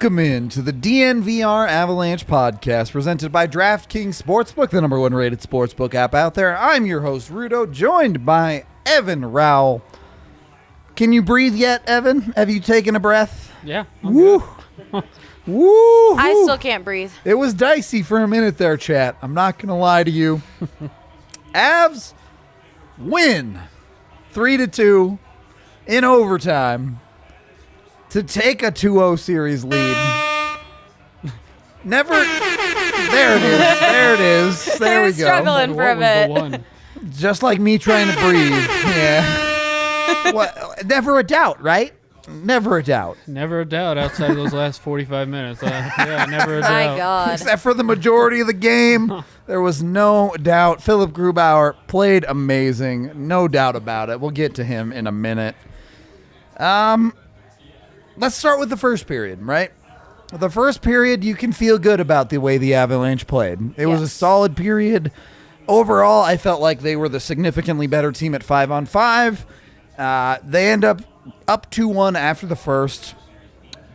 Welcome in to the DNVR Avalanche podcast presented by DraftKings Sportsbook, the #1 rated sportsbook app out there. I'm your host, Rudo, joined by Evan Rawal. Can you breathe yet, Evan? Have you taken a breath? Yeah. Woo! Woo! I still can't breathe. It was dicey for a minute there, chat. I'm not going to lie to you. Avs win 3-2 in overtime to take a 2-0 series lead. Never. There it is. There it is. There we go. Struggling for a bit. Just like me trying to breathe. Yeah. What? Never a doubt, right? Never a doubt. Never a doubt outside of those last 45 minutes. Yeah, never a doubt. My God. Except for the majority of the game, there was no doubt. Philip Grubauer played amazing. No doubt about it. We'll get to him in a minute. Let's start with the first period, right? The first period, you can feel good about the way the Avalanche played. It was a solid period. Overall, I felt like they were the significantly better team at 5-on-5. They end up 2-1 after the first.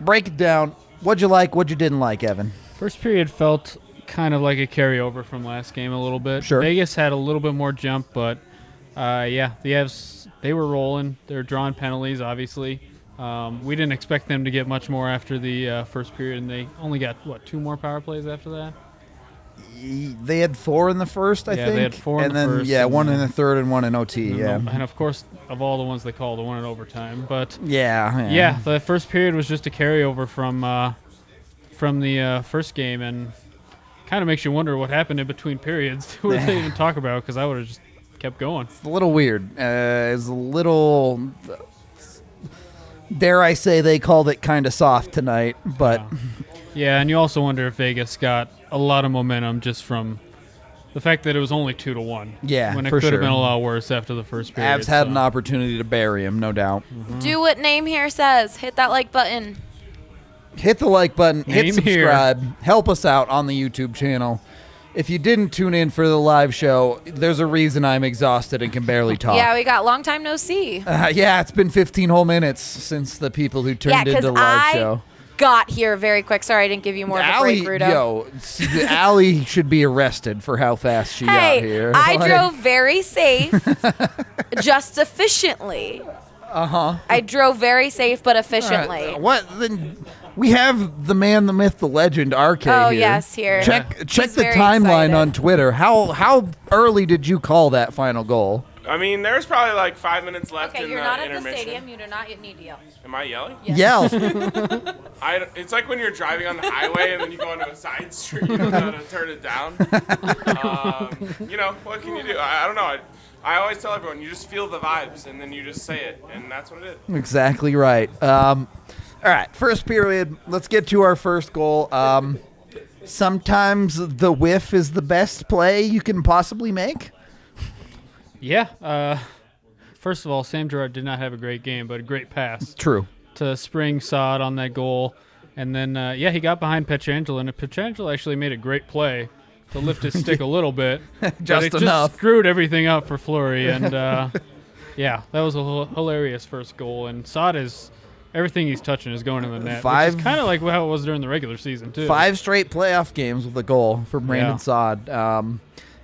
Break it down. What'd you like? What'd you didn't like, Evan? First period felt kind of like a carryover from last game a little bit. Sure. Vegas had a little bit more jump, but the Avs, they were rolling. They were drawing penalties, obviously. We didn't expect them to get much more after the first period, and they only got, 2 more power plays after that? They had 4 in the first, I think. Yeah, they had 4 in the first. And then, 1 in the third and 1 in OT, And, of course, of all the ones they called, the one in overtime. But, yeah, the first period was just a carryover from the first game, and kind of makes you wonder what happened in between periods. What did they even talk about? Because I would have just kept going. It's a little weird. It's a little... Dare I say they called it kind of soft tonight, but... Yeah, and you also wonder if Vegas got a lot of momentum just from the fact that it was only 2-1. Yeah, when it for could have sure. been a lot worse after the first period. Avs had an opportunity to bury him, no doubt. Mm-hmm. Do what name here says. Hit that like button. Hit the like button. Hit Name subscribe. here. Help us out on the YouTube channel. If you didn't tune in for the live show, there's a reason I'm exhausted and can barely talk. Yeah, we got long time no see. Yeah, it's been 15 whole minutes since the people who tuned into the live show. Got here very quick. Sorry, I didn't give you more of a break, Rudo. Allie should be arrested for how fast she got here. I drove very safe, just efficiently. I drove very safe but efficiently. Right. What? Then we have the man, the myth, the legend, RK here. Oh, yes, here. Check He's the very timeline excited. on Twitter. How early did you call that final goal? I mean, there's probably like 5 minutes left Okay, in you're the not intermission. at the stadium. You do not need to yell. Am I yelling? Yes. Yell. It's like when you're driving on the highway and then you go into a side street and you don't know how to turn it down. What can you do? I don't know. I always tell everyone, you just feel the vibes and then you just say it, and that's what it is. Exactly right. All right, first period. Let's get to our first goal. Sometimes the whiff is the best play you can possibly make. Yeah. First of all, Sam Girard did not have a great game, but a great pass. True. To spring Saad on that goal. And then, he got behind Pietrangelo, and Pietrangelo actually made a great play to lift his stick a little bit. Just but it enough. Just screwed everything up for Fleury. And, that was a hilarious first goal. And Saad is – everything he's touching is going in the net, which is kind of like how it was during the regular season, too. 5 straight playoff games with a goal for Brandon Saad.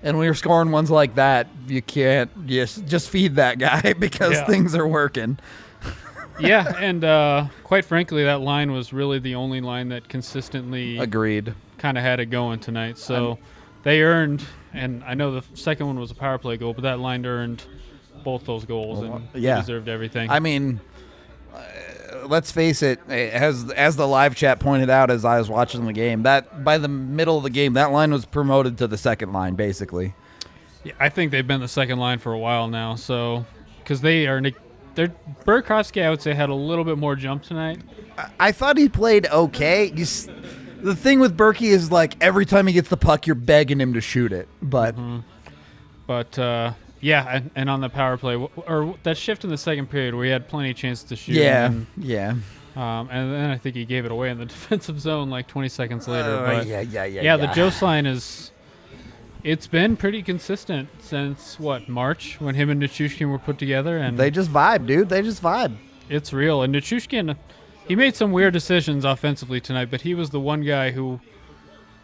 And when you're scoring ones like that, you can't just feed that guy because things are working. Yeah, and quite frankly, that line was really the only line that consistently agreed kind of had it going tonight. So they earned, and I know the second one was a power play goal, but that line earned both those goals and deserved everything. I mean, let's face it, as the live chat pointed out as I was watching the game, that by the middle of the game, that line was promoted to the second line, basically. Yeah, I think they've been the second line for a while now, so because Burakovsky, I would say, had a little bit more jump tonight. I thought he played okay. The thing with Berkey is, like, every time he gets the puck, you're begging him to shoot it. But, and on the power play, or that shift in the second period where he had plenty of chances to shoot. Yeah. And then I think he gave it away in the defensive zone like 20 seconds later. The Jost line it's been pretty consistent since, March, when him and Nichushkin were put together. And they just vibe, dude. They just vibe. It's real. And Nichushkin, He made some weird decisions offensively tonight, but he was the one guy who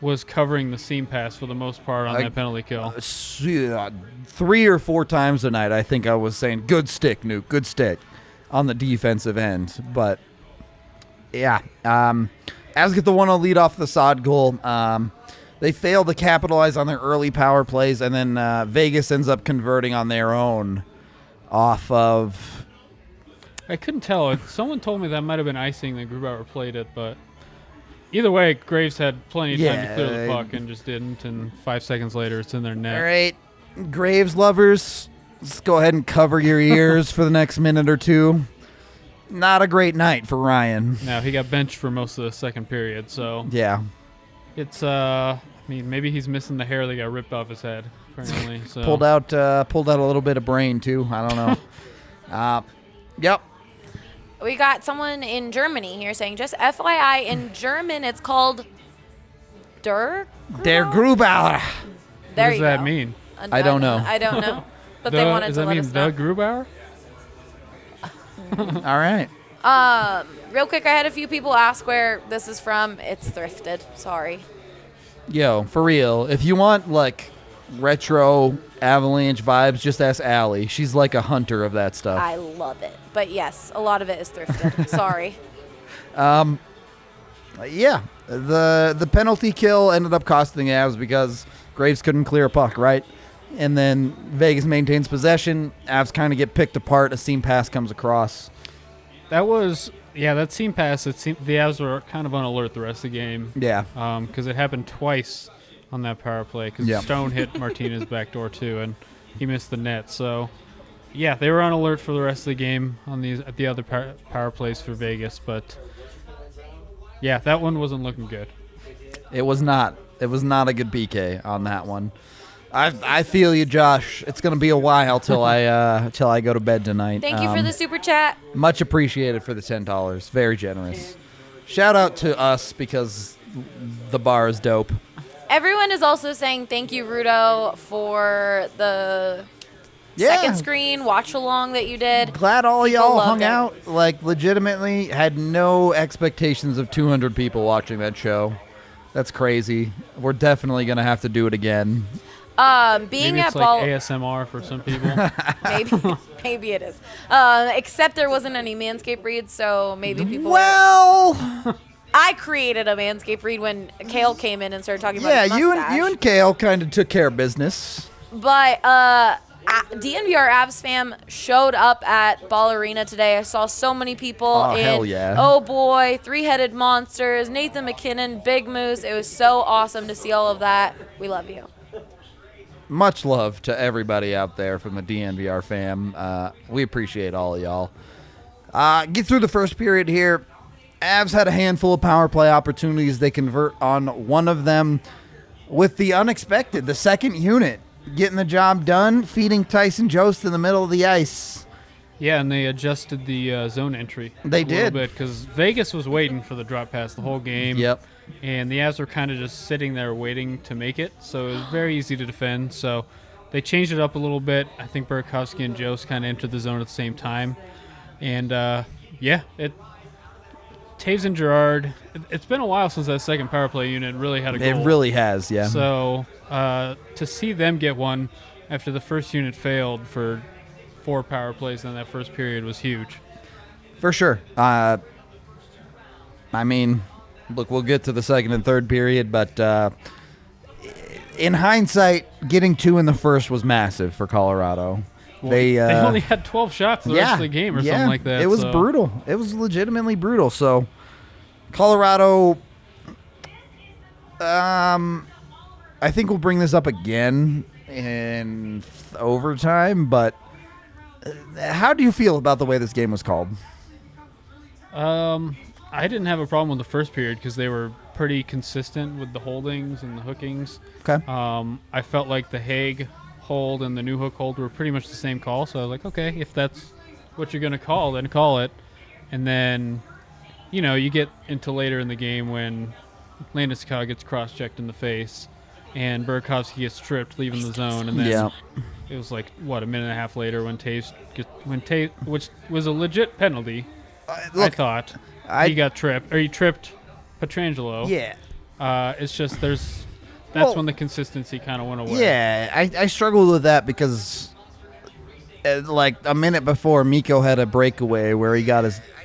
was covering the seam pass for the most part on that penalty kill. 3 or 4 times tonight, I think I was saying, good stick, Nuke, good stick on the defensive end. But, yeah, Avs get the 1-0 lead off the Saad goal. They fail to capitalize on their early power plays, and then Vegas ends up converting on their own off of... I couldn't tell. Someone told me that might have been icing that Grubauer played it, but either way, Graves had plenty of time to clear the puck and just didn't, and 5 seconds later it's in their net. All right, Graves lovers, let's go ahead and cover your ears for the next minute or two. Not a great night for Ryan. No, he got benched for most of the second period, so yeah. It's I mean, maybe he's missing the hair that got ripped off his head, apparently. So. Pulled out a little bit of brain too. I don't know. Yep. We got someone in Germany here saying, just FYI, in German it's called Der Grubauer. There what does you that go. mean? I don't know. I don't know. But they wanted to let us know. Does that mean the Grubauer? All right. Real quick, I had a few people ask where this is from. It's thrifted. Sorry. Yo, for real, if you want like retro Avalanche vibes, just ask Allie. She's like a hunter of that stuff. I love it. But yes, a lot of it is thrifted. Sorry. Yeah, the penalty kill ended up costing the Avs because Graves couldn't clear a puck, right? And then Vegas maintains possession. Avs kind of get picked apart. A seam pass comes across. That seam pass, the Avs were kind of on alert the rest of the game. Yeah. Because it happened twice on that power play because Stone hit Martinez back door too, and he missed the net. So, yeah, they were on alert for the rest of the game on the other power plays for Vegas. But, yeah, that one wasn't looking good. It was not. It was not a good PK on that one. I feel you, Josh. It's going to be a while till I go to bed tonight. Thank you for the super chat. Much appreciated for the $10. Very generous. Shout out to us because the bar is dope. Everyone is also saying thank you, Rudo, for the second screen watch along that you did. Glad all y'all hung it. out. Like, legitimately had no expectations of 200 people watching that show. That's crazy. We're definitely going to have to do it again. Being maybe at it's like ASMR for some people. maybe it is. Except there wasn't any Manscaped reads, so maybe people. Well, I created a Manscaped read when Kale came in and started talking about his mustache. you and Kale kind of took care of business. But DNVR Avs fam showed up at Ball Arena today. I saw so many people in hell yeah. Oh Boy, Three-Headed Monsters, Nathan McKinnon, Big Moose. It was so awesome to see all of that. We love you. Much love to everybody out there from the DNVR fam. We appreciate all of y'all. Get through the first period here. Avs had a handful of power play opportunities. They convert on one of them with the unexpected. The second unit getting the job done, feeding Tyson Jost in the middle of the ice. Yeah, and they adjusted the zone entry. They a did. little bit because Vegas was waiting for the drop pass the whole game. Yep. And the Avs were kind of just sitting there waiting to make it, so it was very easy to defend. So they changed it up a little bit. I think Burakovsky and Jost kind of entered the zone at the same time. And, Taves and Girard, it's been a while since that second power play unit really had a goal. It really has, yeah. So to see them get one after the first unit failed for 4 power plays in that first period was huge. For sure. I mean, look, we'll get to the second and third period, but in hindsight, getting 2 in the first was massive for Colorado. Well, they only had 12 shots the rest of the game or something like that. It was brutal. It was legitimately brutal. So, Colorado, I think we'll bring this up again in overtime, but how do you feel about the way this game was called? I didn't have a problem with the first period because they were pretty consistent with the holdings and the hookings. Okay. I felt like the Hague hold and the New Hook hold were pretty much the same call, so I was like, okay, if that's what you're going to call, then call it. And then, you get into later in the game when Landeskog gets cross-checked in the face and Burakovsky gets tripped leaving the zone, and then it was like, a minute and a half later when Taves, which was a legit penalty, I thought. he got tripped, or he tripped Pietrangelo. Yeah. It's just that's when the consistency kind of went away. Yeah, I struggled with that because like a minute before, Mikko had a breakaway where he got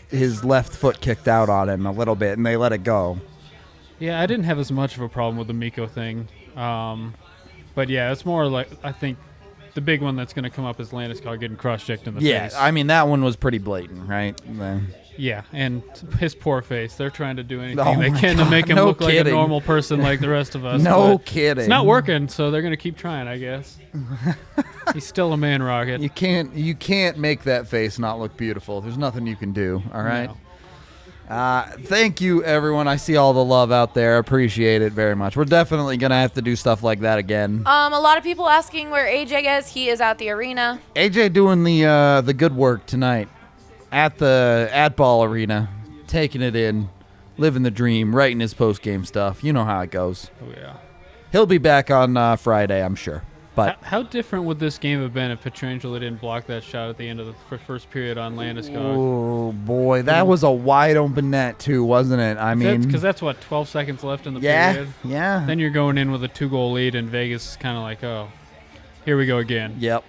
his left foot kicked out on him a little bit, and they let it go. Yeah, I didn't have as much of a problem with the Mikko thing. But yeah, it's more like, I think the big one that's going to come up is Landeskog getting cross-checked in the face. Yeah, I mean, that one was pretty blatant, right? Yeah, and his poor face. They're trying to do anything they my can to God, make him no look like kidding. a normal person like the rest of us. No but kidding. It's not working, so they're going to keep trying, I guess. He's still a man rocket. You can't make that face not look beautiful. There's nothing you can do, all right? No. Thank you, everyone. I see all the love out there. Appreciate it very much. We're definitely going to have to do stuff like that again. A lot of people asking where AJ is. He is at the arena. AJ doing the good work tonight at the ball arena, taking it in, living the dream, writing his post-game stuff. You know how it goes. Oh, yeah. He'll be back on Friday, I'm sure. But How different would this game have been if Pietrangelo didn't block that shot at the end of the first period on Landeskog? oh boy, that was a wide open net too, wasn't it? I mean, Because that's what, 12 seconds left in the yeah, period? yeah. Then you're going in with a 2-goal lead, and Vegas is kind of like, oh, here we go again. Yep.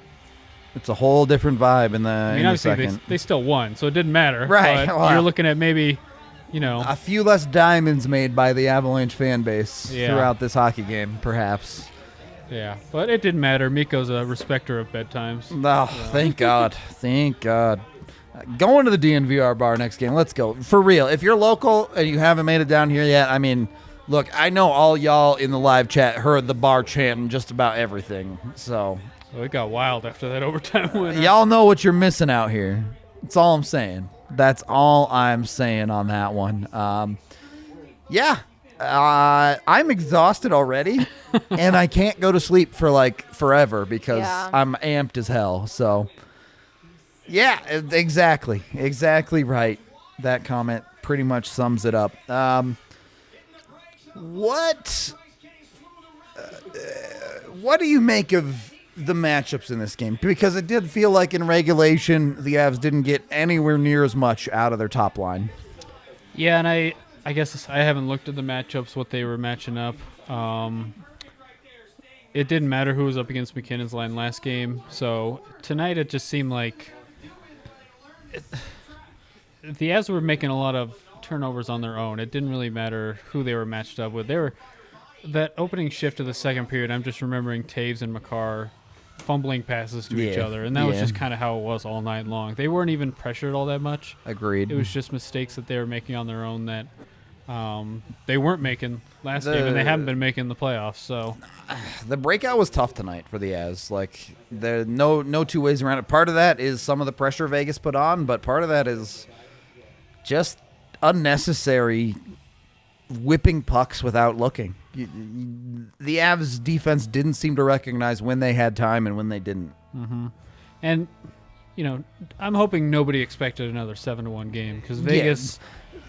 It's a whole different vibe in the, I mean, in the obviously second. they still won, so it didn't matter. Right, But well, you're looking at maybe, a few less diamonds made by the Avalanche fan base Yeah. throughout this hockey game, perhaps. yeah. But it didn't matter. Mikko's a respecter of bedtimes. Oh, thank God. Thank God. Going to the DNVR bar next game. Let's go. For real. If you're local and you haven't made it down here yet, I mean, look, I know all y'all in the live chat heard the bar chanting just about everything. So Well, it got wild after that overtime winner. y'all know what you're missing out here. That's all I'm saying. That's all I'm saying on that one. Yeah. I'm exhausted already, and I can't go to sleep for like forever because Yeah. I'm amped as hell. So, yeah, exactly right. That comment pretty much sums it up. What do you make of the matchups in this game? Because it did feel like in regulation the Avs didn't get anywhere near as much out of their top line. Yeah, and I guess I haven't looked at the matchups, what they were matching up. It didn't matter who was up against McKinnon's line last game. So tonight it just seemed like the Avs were making a lot of turnovers on their own. It didn't really matter who they were matched up with. That opening shift of the second period, I'm just remembering Taves and Makar fumbling passes to each Yeah, other, and that was yeah. just kind of how it was all night long. They weren't even pressured all that much. Agreed. It was just mistakes that they were making on their own that they weren't making last game, and they haven't been making the playoffs. So The breakout was tough tonight for the Avs. Like, there no two ways around it. Part of that is some of the pressure Vegas put on, but part of that is just unnecessary whipping pucks without looking. The Avs defense didn't seem to recognize when they had time and when they didn't. and I'm hoping nobody expected another 7-1 game because Vegas.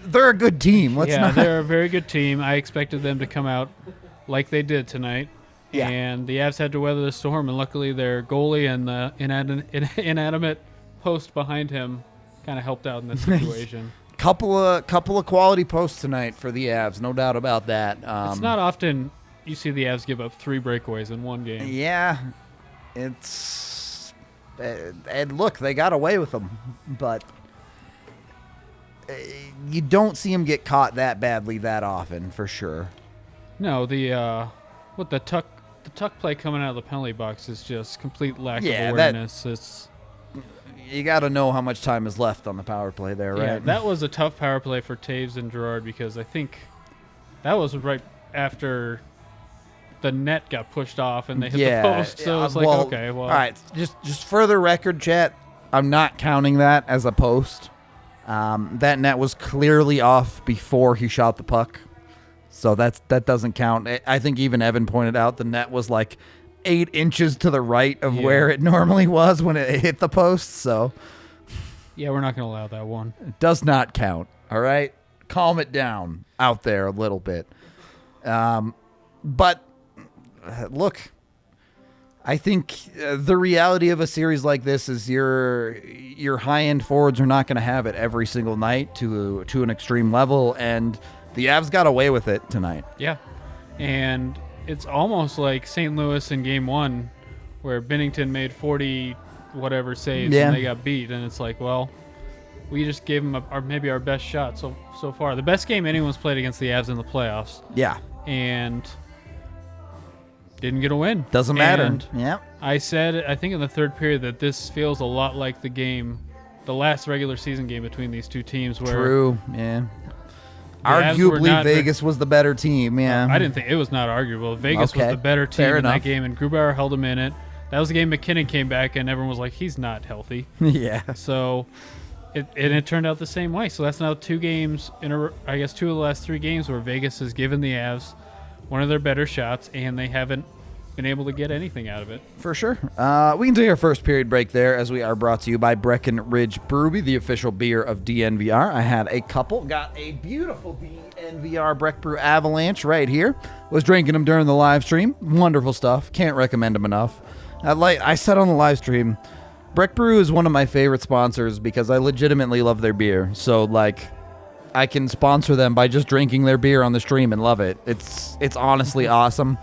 They're a good team. They're a very good team. I expected them to come out like they did tonight. Yeah. And the Avs had to weather the storm, and luckily their goalie and the inanimate post behind him kind of helped out in this situation. Couple of quality posts tonight for the Avs, no doubt about that. It's not often you see the Avs give up 3 breakaways in one game. Yeah, it's and look, they got away with them, but you don't see them get caught that badly that often, for sure. No, the tuck play coming out of the penalty box is just complete lack Yeah, of that- awareness. You got to know how much time is left on the power play there, right? Yeah, that was a tough power play for Taves and Girard because I think that was right after the net got pushed off and they hit the post. So it's like, okay, well. All right, just for the record, chat, I'm not counting that as a post. That net was clearly off before he shot the puck, so that doesn't count. I think even Evan pointed out the net was like 8 inches to the right of where it normally was when it hit the post, so Yeah, we're not going to allow that one. it does not count. All right, calm it down out there a little bit. But look, I think the reality of a series like this is your high-end forwards are not going to have it every single night to an extreme level, and the Avs got away with it tonight. Yeah, and it's almost like St. Louis in Game 1 where Binnington made 40 whatever saves and they got beat, and it's like, well, we just gave them maybe our best shot so far. The best game anyone's played against the Avs in the playoffs. Yeah. And didn't get a win. Doesn't matter. And yeah. I said, I think in the third period, that this feels a lot like the last regular season game between these two teams. Where True, yeah. Arguably, Vegas was the better team, yeah. I didn't think it was not arguable. Vegas was the better team in that game, and Grubauer held them in it. That was the game McKinnon came back, and everyone was like, he's not healthy. Yeah. So it turned out the same way. So that's now 2 games, I guess 2 of the last 3 games where Vegas has given the Avs one of their better shots, and they haven't been able to get anything out of it. For sure. We can take our first period break there, as we are brought to you by Breckenridge Brewery, the official beer of DNVR. I had a couple. Got a beautiful DNVR Breck Brew Avalanche right here. Was drinking them during the live stream. Wonderful stuff. Can't recommend them enough. I said on the live stream, Breck Brew is one of my favorite sponsors because I legitimately love their beer. So, I can sponsor them by just drinking their beer on the stream and love it. It's honestly awesome.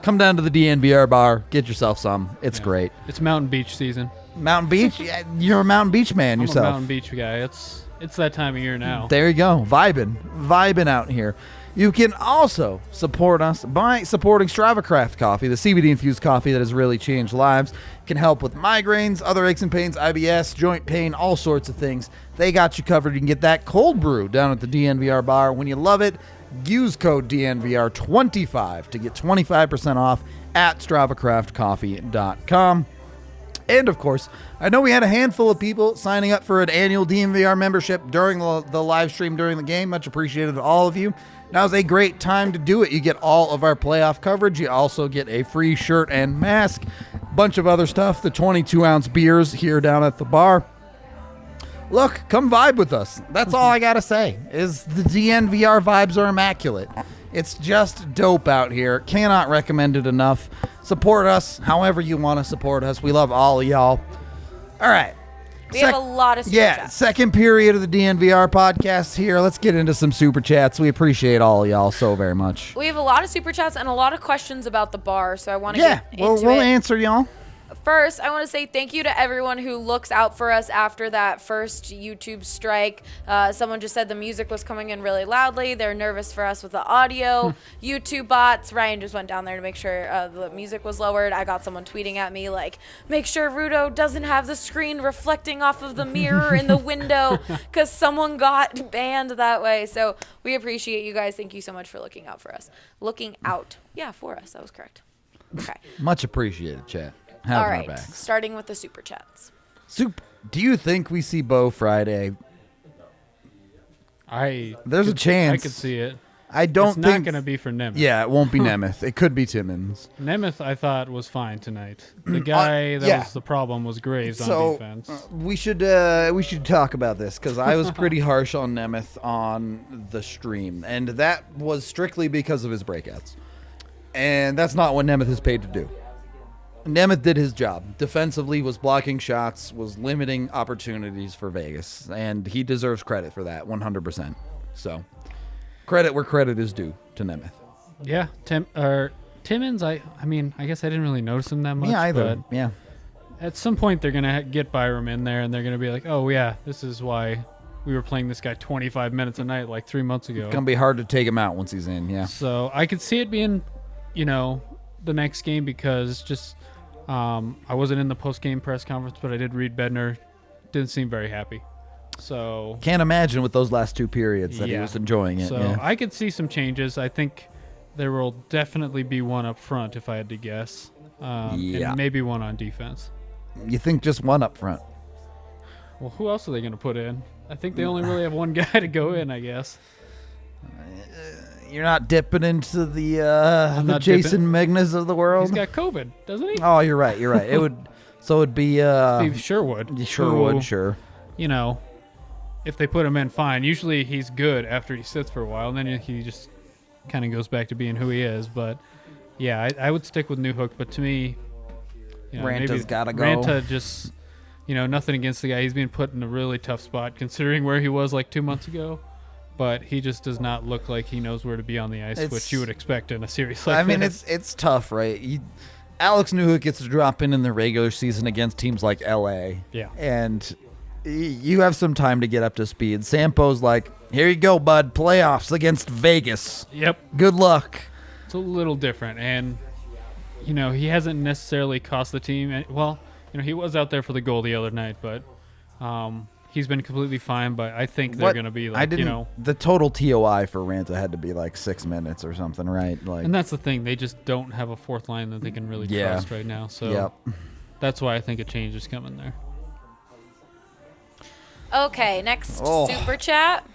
Come down to the DNVR bar, get yourself some. It's great. It's Mountain Beach season. Mountain Beach? You're a Mountain Beach man yourself. I'm a Mountain Beach guy. It's that time of year now. There you go. Vibing out here. You can also support us by supporting Strava Craft Coffee, the CBD-infused coffee that has really changed lives. It can help with migraines, other aches and pains, IBS, joint pain, all sorts of things. They got you covered. You can get that cold brew down at the DNVR bar. When you love it, use code DNVR25 to get 25% off at StravaCraftCoffee.com. And, of course, I know we had a handful of people signing up for an annual DNVR membership during the live stream during the game. Much appreciated to all of you. Now's a great time to do it. You get all of our playoff coverage. You also get a free shirt and mask. Bunch of other stuff. The 22-ounce beers here down at the bar. Look, come vibe with us. That's all I got to say, is the DNVR vibes are immaculate. It's just dope out here. Cannot recommend it enough. Support us however you want to support us. We love all of y'all. All right. We have a lot of super chats. Second period of the DNVR podcast here. Let's get into some super chats. We appreciate all of y'all so very much. We have a lot of super chats and a lot of questions about the bar, so I want to get into we'll answer y'all. First, I want to say thank you to everyone who looks out for us after that first YouTube strike. Someone just said the music was coming in really loudly. They're nervous for us with the audio. YouTube bots. Ryan just went down there to make sure the music was lowered. I got someone tweeting at me like, make sure Rudo doesn't have the screen reflecting off of the mirror in the window because someone got banned that way. So we appreciate you guys. Thank you so much for looking out for us. Looking out. Yeah, for us. That was correct. Okay. Much appreciated, chat. All right, starting with the super chats. Do you think we see Bo Friday? There's a chance. I could see it. I don't think it's not going to be for Nemeth. Yeah, it won't be Nemeth. It could be Timmins. Nemeth, I thought, was fine tonight. The guy that was the problem was Graves on defense. We should talk about this because I was pretty harsh on Nemeth on the stream, and that was strictly because of his breakouts. And that's not what Nemeth is paid to do. Nemeth did his job. Defensively, was blocking shots, was limiting opportunities for Vegas, and he deserves credit for that 100%. So, credit where credit is due to Nemeth. Yeah, Timmins, I guess I didn't really notice him that much. Yeah, either. But yeah. At some point, they're going to get Byram in there, and they're going to be like, oh, yeah, this is why we were playing this guy 25 minutes a night like 3 months ago. It's going to be hard to take him out once he's in, yeah. So, I could see it being, the next game because just... I wasn't in the post-game press conference, but I did read Bednar. Didn't seem very happy. So can't imagine with those last 2 periods that he was enjoying it. So I could see some changes. I think there will definitely be one up front, if I had to guess. And maybe one on defense. You think just one up front? Well, who else are they going to put in? I think they only really have one guy to go in, I guess. You're not dipping into the Jason Megnas of the world. He's got COVID, doesn't he? Oh, you're right. It would. So it'd be Steve Sherwood. Sure. If they put him in, fine. Usually he's good after he sits for a while, and then he just kind of goes back to being who he is. But yeah, I would stick with Newhook. But to me, Ranta's maybe gotta go. Ranta just, nothing against the guy. He's being put in a really tough spot considering where he was like 2 months ago. But he just does not look like he knows where to be on the ice, which you would expect in a series like this. It's tough, right? Alex Newhook gets to drop in the regular season against teams like LA. Yeah. And you have some time to get up to speed. Sampo's like, here you go, bud. Playoffs against Vegas. Yep. Good luck. It's a little different. And, he hasn't necessarily cost the team. Well, he was out there for the goal the other night, but he's been completely fine. But I think they're going to be like, the total TOI for Ranta had to be like 6 minutes or something, right? Like, and that's the thing. They just don't have a fourth line that they can really trust right now. So that's why I think a change is coming there. Okay, next super chat.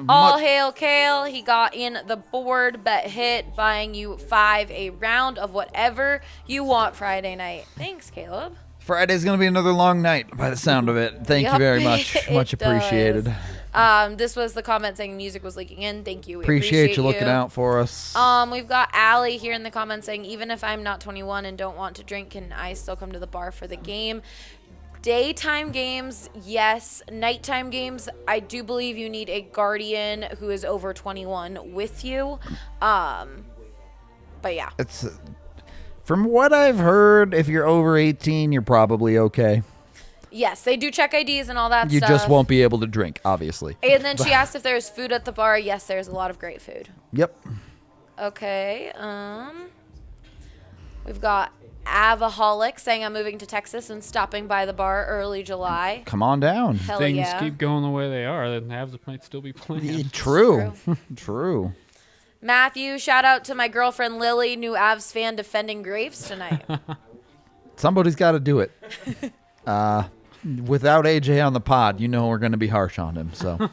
All hail Kale. He got in the board bet hit, buying you 5 a round of whatever you want Friday night. Thanks, Caleb. Friday's going to be another long night by the sound of it. Thank you very much. Much appreciated. This was the comment saying music was leaking in. Thank you. We appreciate you looking out for us. We've got Allie here in the comments saying, even if I'm not 21 and don't want to drink, can I still come to the bar for the game? Daytime games, yes. Nighttime games, I do believe you need a guardian who is over 21 with you. But yeah. It's from what I've heard, if you're over 18, you're probably okay. Yes, they do check IDs and all that you stuff. You just won't be able to drink, obviously. And then she asked if there's food at the bar. Yes, there's a lot of great food. Yep. Okay. We've got Avaholic saying, I'm moving to Texas and stopping by the bar early July. Come on down. Hell Things yeah. keep going the way they are, then the Avs might still be playing. True. True. Matthew, shout out to my girlfriend Lily, new Avs fan defending Graves tonight. Somebody's got to do it. Without AJ on the pod, we're going to be harsh on him. So,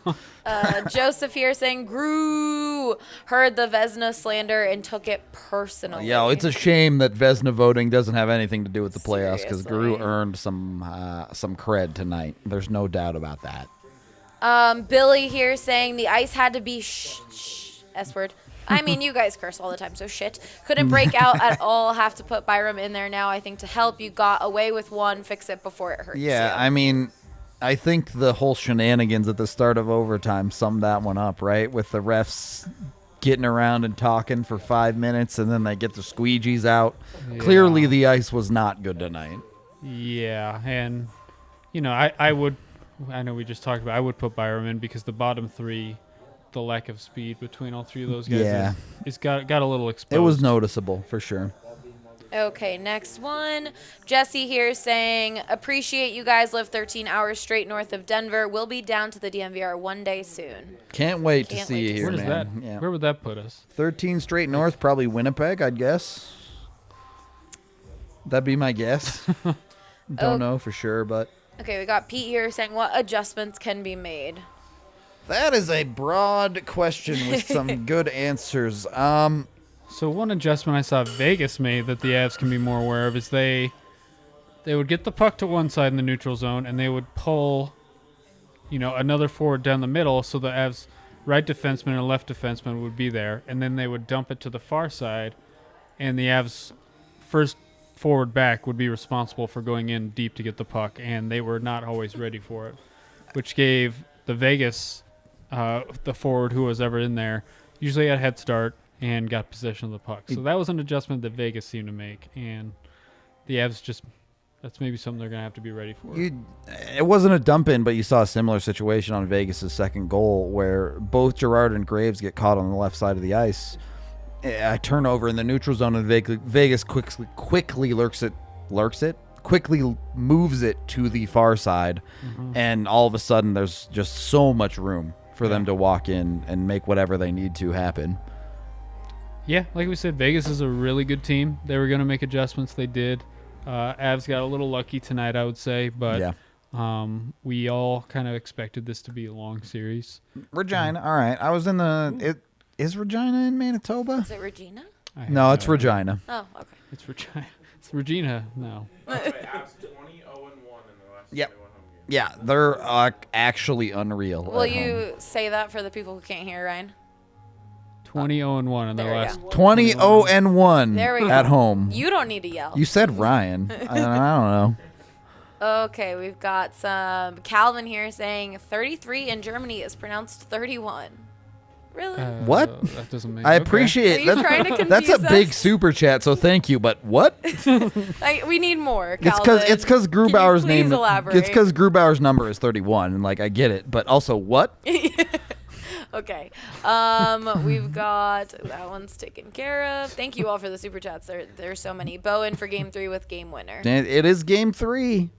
Joseph here saying, Gru heard the Vezina slander and took it personally. Yeah, it's a shame that Vezina voting doesn't have anything to do with the playoffs because Gru earned some cred tonight. There's no doubt about that. Billy here saying the ice had to be S word. I mean, you guys curse all the time, so shit. Couldn't break out at all. Have to put Byram in there now, I think, to help. You got away with one. Fix it before it hurts. Yeah, I mean, I think the whole shenanigans at the start of overtime summed that one up, right? With the refs getting around and talking for 5 minutes, and then they get the squeegees out. Yeah. Clearly, the ice was not good tonight. Yeah, and, I know we just talked about I would put Byram in because the bottom three, the lack of speed between all three of those guys it's got a little exposed. It was noticeable for sure. Okay, next one. Jesse here saying, appreciate you guys live 13 hours straight north of Denver. We'll be down to the DNVR one day soon. Can't wait to see you here, Where does man. that? Where would that put us? 13 straight north, probably Winnipeg, I'd guess. That'd be my guess. Don't know for sure, but. Okay, we got Pete here saying, what adjustments can be made? That is a broad question with some good answers. So one adjustment I saw Vegas made that the Avs can be more aware of is they would get the puck to one side in the neutral zone and they would pull, another forward down the middle so the Avs right defenseman and left defenseman would be there, and then they would dump it to the far side, and the Avs first forward back would be responsible for going in deep to get the puck, and they were not always ready for it, which gave the Vegas the forward who was ever in there usually had a head start and got possession of the puck. So that was an adjustment that Vegas seemed to make, and the Avs that's maybe something they're going to have to be ready for. It wasn't a dump in, but you saw a similar situation on Vegas' second goal where both Girard and Graves get caught on the left side of the ice. A turnover in the neutral zone, and Vegas quickly quickly moves it to the far side, and all of a sudden there's just so much room for them to walk in and make whatever they need to happen. Yeah, like we said, Vegas is a really good team. They were going to make adjustments. They did. Avs got a little lucky tonight, I would say, but we all kind of expected this to be a long series. Regina, all right. I was in is Regina in Manitoba? Is it Regina? No, it's Regina. Oh, okay. It's Regina. It's Regina, no. Avs 20-0-1 in the last 21 home games. Yeah, they're actually unreal. Will you say that for the people who can't hear, Ryan? 20-0-1 in their There we last. go. 20-0-1 There we go. at home. You don't need to yell. You said Ryan. I don't know. Okay, we've got some Calvin here saying 33 in Germany is pronounced 31. Really? What? That doesn't make. I okay. appreciate Are you that. trying to That's a confuse big us? super chat, so thank you. But what? We need more, It's Calvin. because Grubauer's Can you please name. elaborate? It's because Grubauer's number is 31, and like I get it, but also what? Okay. We've got that one's taken care of. Thank you all for the super chats. There's so many. Bowen for game 3 with game winner. It is game 3.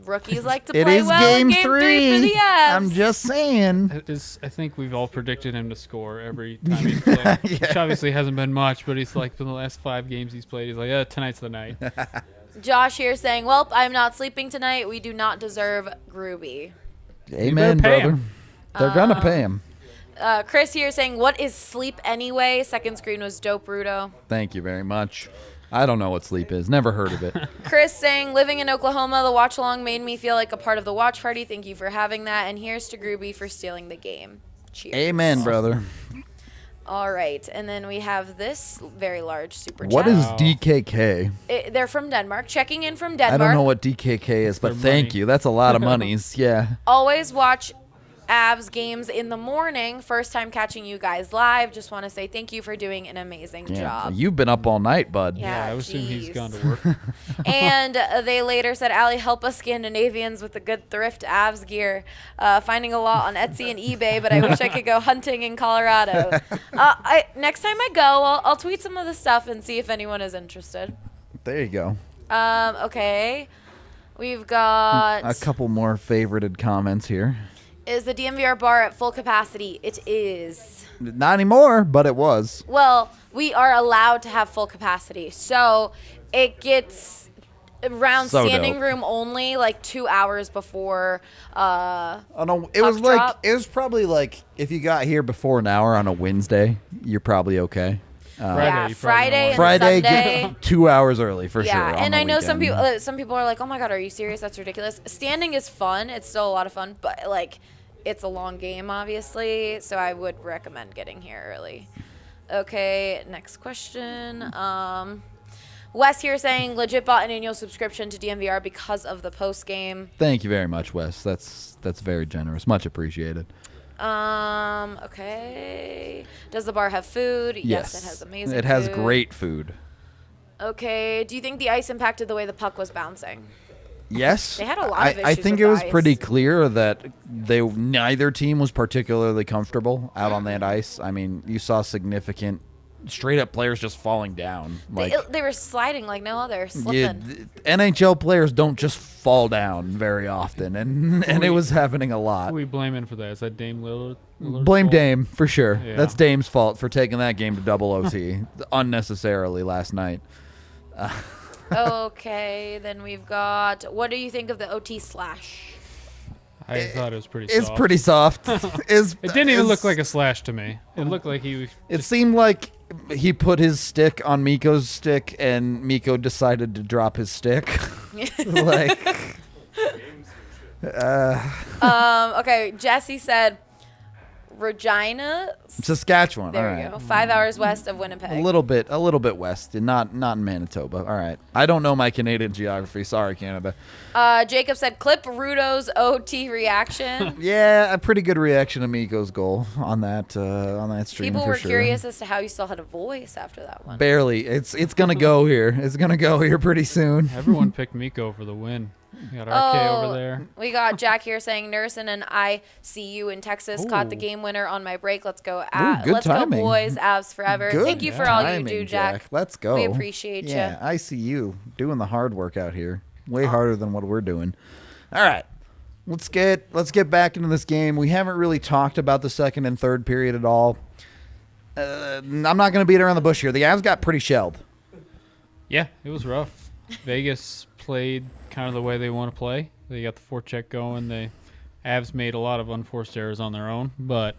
Rookies like to It play is well game in game 3 for the Avs. I'm just saying. I think we've all predicted him to score every time he's played, which obviously hasn't been much, but he's like, for the last 5 games he's played, he's like, tonight's the night. Josh here saying, "Well, I'm not sleeping tonight. We do not deserve Gruby." Amen, pay brother. him. They're gonna pay him. Chris here saying, "What is sleep anyway?" Second screen was dope, Rudo. Thank you very much. I don't know what sleep is. Never heard of it. Chris saying, "Living in Oklahoma, the watch along made me feel like a part of the watch party. Thank you for having that. And here's to Gruby for stealing the game. Cheers." Amen, brother. All right, and then we have this very large super chat. What is Wow. DKK? They're from Denmark. Checking in from Denmark. I don't know what DKK is, but their thank money. you. That's a lot of monies. Yeah. Always watch Avs games in the morning. First time catching you guys live. Just want to say thank you for doing an amazing Yeah. job. You've been up all night, bud. Yeah. I would assume he's jeez. gone to work. And they later said, "Allie, help us Scandinavians with the good thrift Avs gear. Finding a lot on Etsy and eBay, but I wish I could go hunting in Colorado." Next time I go, I'll tweet some of the stuff and see if anyone is interested. There you go. Okay. We've got... A couple more favorited comments here. Is the DNVR bar at full capacity? It is. Not anymore, but it was. Well, we are allowed to have full capacity. So it gets around So standing dope. room only, like 2 hours before. Oh no, it was Puck like drop. it was probably like if you got here before an hour on a Wednesday, you're probably okay. Friday, Yeah, you probably Friday don't and Friday, Sunday. get 2 hours early for sure. Yeah, on and the I know some weekend. people are like, "Oh my god, are you serious? That's ridiculous." Standing is fun. It's still a lot of fun, but like it's a long game obviously, so I would recommend getting here early. Okay, next question. Wes here saying legit bought an annual subscription to DNVR because of the post game. Thank you very much, Wes. That's very generous. Much appreciated. Okay. Does the bar have food? Yes, it has amazing It has food. great food. Okay. Do you think the ice impacted the way the puck was bouncing? Yes. They had a lot of I issues think with it was the ice. pretty clear that neither team was particularly comfortable out on that ice. I mean, you saw significant straight up players just falling down. Like They were sliding like no other, yeah, slipping. NHL players don't just fall down very often, and it was happening a lot. Who are we blaming for that? Is that Dame Lillard? Blame Dame for sure. Yeah. That's Dame's fault for taking that game to double OT unnecessarily last night. Okay, then we've got. What do you think of the OT slash? I thought it was pretty It's soft. pretty soft. It didn't even look like a slash to me. It looked like he was. It seemed like he put his stick on Mikko's stick, and Mikko decided to drop his stick. Like, Okay, Jesse said Regina. Saskatchewan. There all we right. go. 5 hours west of Winnipeg. A little bit west, and not in Manitoba. All right. I don't know my Canadian geography. Sorry, Canada. Jacob said clip Rudo's OT reaction. Yeah, a pretty good reaction to Mikko's goal on that stream. People for were sure. curious as to how you still had a voice after that one. Barely. It's gonna go here. It's gonna go here pretty soon. Everyone picked Mikko for the win. You got RK over there. We got Jack here saying Nursen and I see you in Texas. Caught the Ooh. game winner on my break. Let's go. good Let's timing. go, boys. Avs forever. Good Thank you for all you timing, do, Jack. Let's go. We appreciate you. Yeah, I see you doing the hard work out here. Way harder than what we're doing. All right. Let's get back into this game. We haven't really talked about the second and third period at all. I'm not going to beat around the bush here. The Avs got pretty shelled. Yeah, it was rough. Vegas played kind of the way they want to play. They got the forecheck going. The Avs made a lot of unforced errors on their own. But,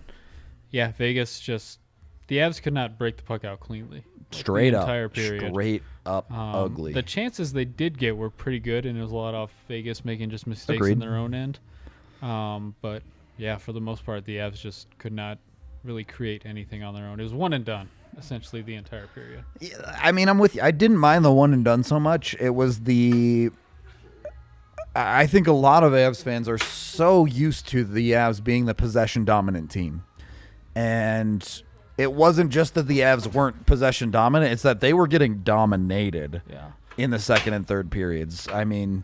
yeah, Vegas just – the Avs could not break the puck out cleanly. Straight the up. entire period. Straight up ugly. The chances they did get were pretty good, and it was a lot off Vegas making just mistakes Agreed. on their own end. But, yeah, for the most part, the Avs just could not really create anything on their own. It was one and done, essentially, the entire period. Yeah, I mean, I'm with you. I didn't mind the one and done so much. It was I think a lot of Avs fans are so used to the Avs being the possession dominant team. And it wasn't just that the Avs weren't possession dominant, it's that they were getting dominated in the second and third periods. I mean,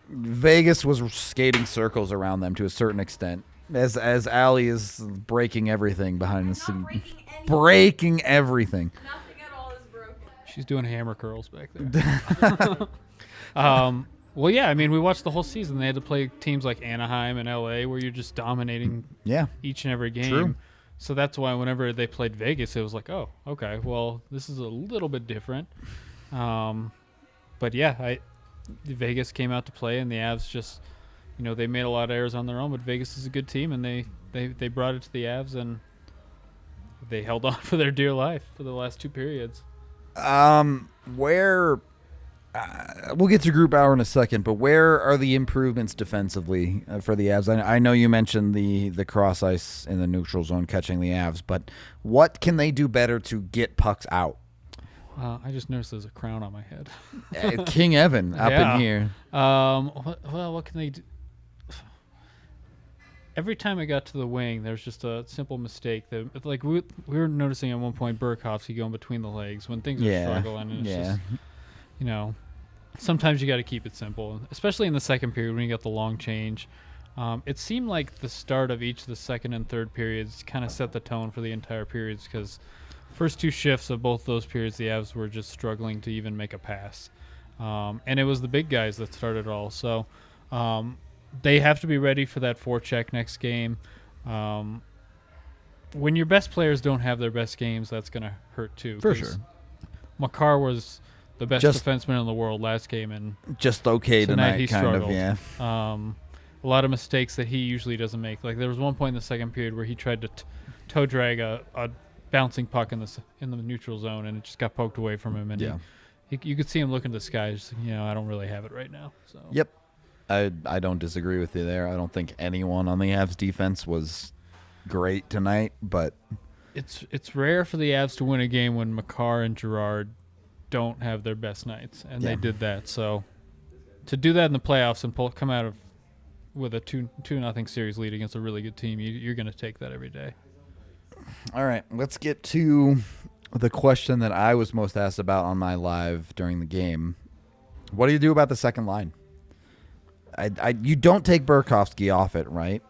Vegas was skating circles around them to a certain extent. As Allie is breaking everything behind the scene. Breaking everything. Nothing at all is broken. She's doing hammer curls back there. Well, yeah, I mean, we watched the whole season. They had to play teams like Anaheim and LA where you're just dominating each and every game. True. So that's why whenever they played Vegas, it was like, oh, okay, well, this is a little bit different. But yeah, Vegas came out to play, and the Avs just, they made a lot of errors on their own, but Vegas is a good team, and they brought it to the Avs, and they held on for their dear life for the last two periods. We'll get to Grubauer in a second, but where are the improvements defensively for the Avs? I know you mentioned the cross ice in the neutral zone catching the Avs, but what can they do better to get pucks out? I just noticed there's a crown on my head. King Evan up in here. What can they do? Every time I got to the wing, there's just a simple mistake that, like, we were noticing at one point Burakovsky going between the legs when things are struggling, and it's just, sometimes you got to keep it simple, especially in the second period when you got the long change. It seemed like the start of each of the second and third periods kind of set the tone for the entire periods, because first two shifts of both those periods, the Avs were just struggling to even make a pass. And it was the big guys that started it all. So they have to be ready for that forecheck next game. When your best players don't have their best games, that's going to hurt too. For sure. Makar was the best defenseman in the world last game, and just okay tonight he kind struggled. of, yeah. A lot of mistakes that he usually doesn't make. Like, there was one point in the second period where he tried to toe drag a bouncing puck in the neutral zone, and it just got poked away from him. And you could see him look into the sky, just, I don't really have it right now. So. Yep. I don't disagree with you there. I don't think anyone on the Avs defense was great tonight, but it's rare for the Avs to win a game when Makar and Girard don't have their best nights, and they did that. So to do that in the playoffs and come out with a 2-0 series lead against a really good team, you're going to take that every day. All right, let's get to the question that I was most asked about on my live during the game. What do you do about the second line? You don't take Burakovsky off it, right?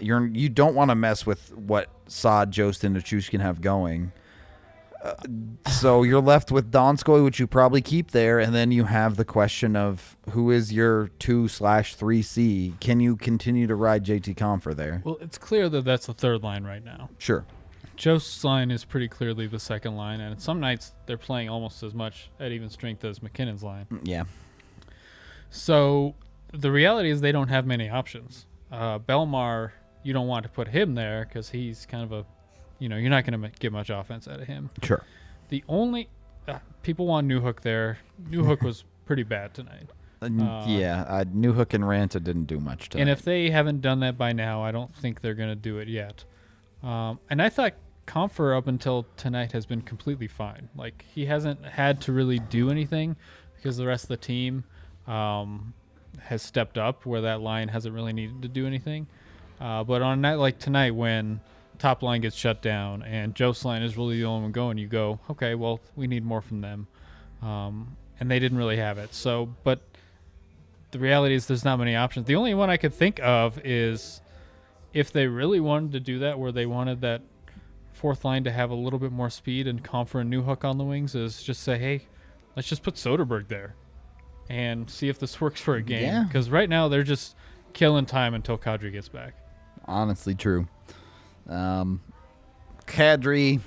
You don't want to mess with what Saad, Jost, and Nichushkin have going. So you're left with Donskoy, which you probably keep there, and then you have the question of who is your 2/3C. Can you continue to ride JT Compher there? Well, it's clear that that's the third line right now. Sure. Jost's line is pretty clearly the second line, and some nights they're playing almost as much at even strength as McKinnon's line. Yeah. So the reality is they don't have many options. Belmar, you don't want to put him there because he's kind of a, you're not going to get much offense out of him. Sure. The only people want Newhook there. Newhook was pretty bad tonight. Newhook and Ranta didn't do much tonight. And if they haven't done that by now, I don't think they're going to do it yet. And I thought Compher up until tonight has been completely fine. Like, he hasn't had to really do anything because the rest of the team has stepped up where that line hasn't really needed to do anything. But on a night like tonight, when top line gets shut down and Joe's line is really the only one going, you go, okay, well, we need more from them. And they didn't really have it. So, but the reality is there's not many options. The only one I could think of is if they really wanted to do that, where they wanted that fourth line to have a little bit more speed and Compher and Newhook on the wings, is just say, hey, let's just put Soderberg there and see if this works for a game. Yeah. Because right now they're just killing time until Kadri gets back. Honestly, true. Kadri,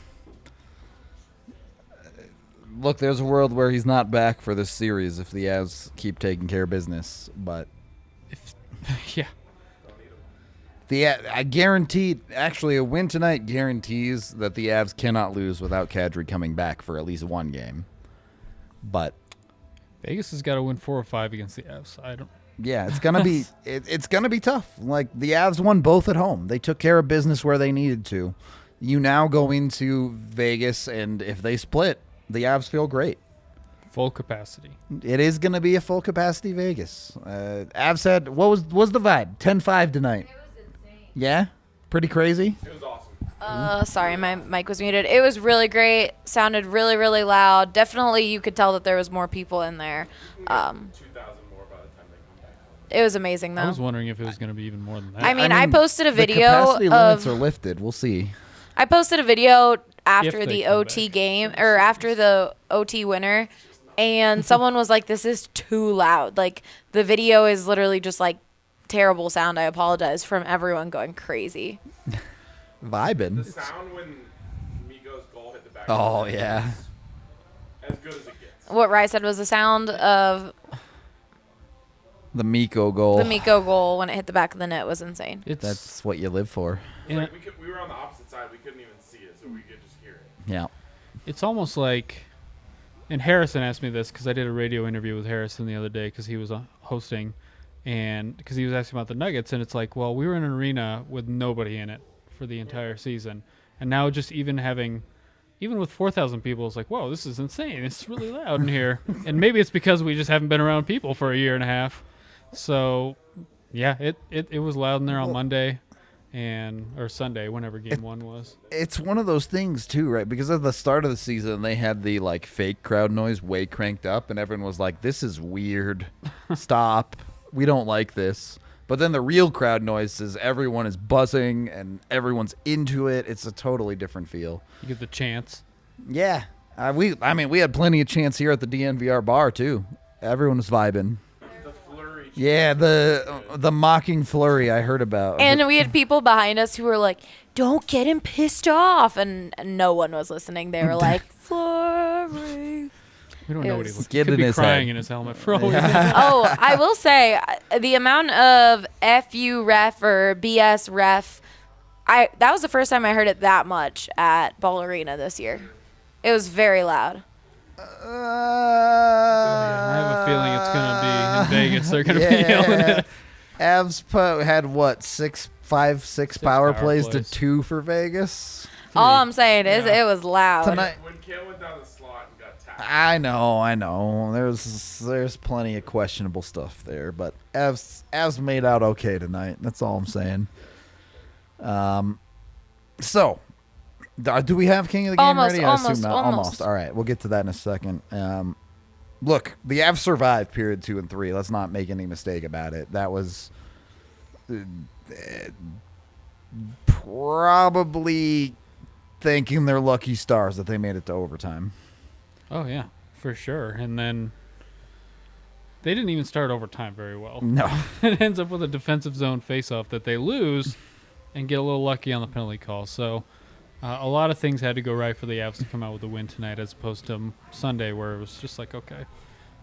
look, there's a world where he's not back for this series if the Avs keep taking care of business. But I guarantee, actually, a win tonight guarantees that the Avs cannot lose without Kadri coming back for at least one game. But Vegas has got to win 4 or 5 against the Avs. Yeah, it's gonna be it's gonna be tough. Like, the Avs won both at home. They took care of business where they needed to. You now go into Vegas, and if they split, the Avs feel great. Full capacity. It is going to be a full capacity Vegas. Avs said, what was the vibe? 10-5 tonight. It was insane. Yeah? Pretty crazy? It was awesome. Sorry, my mic was muted. It was really great. Sounded really, really loud. Definitely, you could tell that there was more people in there. 2,000 more by the time they come back home. It was amazing, though. I was wondering if it was going to be even more than that. I mean, I posted a the video capacity limits of. are lifted. We'll see. I posted a video after If they the come OT back. game, or after the OT winner, and someone was like, "This is too loud." Like, the video is literally just like terrible sound. I apologize from everyone going crazy. Vibing. The sound when Mikko's goal hit the back. Oh, of the net yeah. is as good as it gets. What Rye said was the sound of The Mikko goal. the Mikko goal when it hit the back of the net was insane. It's That's what you live for. It's like we were on the opposite side. We couldn't even see it, so we could just hear it. Yeah. It's almost like, and Harrison asked me this because I did a radio interview with Harrison the other day because he was hosting, and because he was asking about the Nuggets, and it's like, well, we were in an arena with nobody in it for the entire season, and now just even with 4,000 people, it's like, whoa, this is insane. It's really loud in here, and maybe it's because we just haven't been around people for a year and a half. So, yeah, it was loud in there on Monday. Or Sunday, whenever game one was. It's one of those things too, right? Because at the start of the season, they had the like fake crowd noise way cranked up, and everyone was like, "This is weird. Stop. We don't like this." But then the real crowd noise is everyone is buzzing and everyone's into it. It's a totally different feel. You get the chance. Yeah, we had plenty of chance here at the DNVR bar too. Everyone was vibing. The flurry. Yeah, the mocking flurry I heard about. And we had people behind us who were like, "Don't get him pissed off," and no one was listening. They were like, "Flurry." We don't It know what he was- looks. Get Could in be his crying head. in his helmet for all we know. Oh, I will say the amount of FU ref or BS ref, that was the first time I heard it that much at Ball Arena this year. It was very loud. I have a feeling it's gonna be in Vegas. They're gonna be yelling Yeah. it. Avs had what, 6 power power plays to plays. 2 for Vegas. All I'm saying is Yeah. it was loud. Tonight, When Cam went down the slot and got tapped. I know. There's plenty of questionable stuff there, but Avs made out okay tonight. That's all I'm saying. So, do we have King of the Game Almost, ready? I assume almost, not. almost. All right, we'll get to that in a second. Look, the Avs survived period 2 and 3. Let's not make any mistake about it. That was probably thanking their lucky stars that they made it to overtime. Oh yeah, for sure. And then they didn't even start overtime very well. No. It ends up with a defensive zone faceoff that they lose and get a little lucky on the penalty call. So a lot of things had to go right for the Avs to come out with a win tonight, as opposed to Sunday, where it was just like, okay,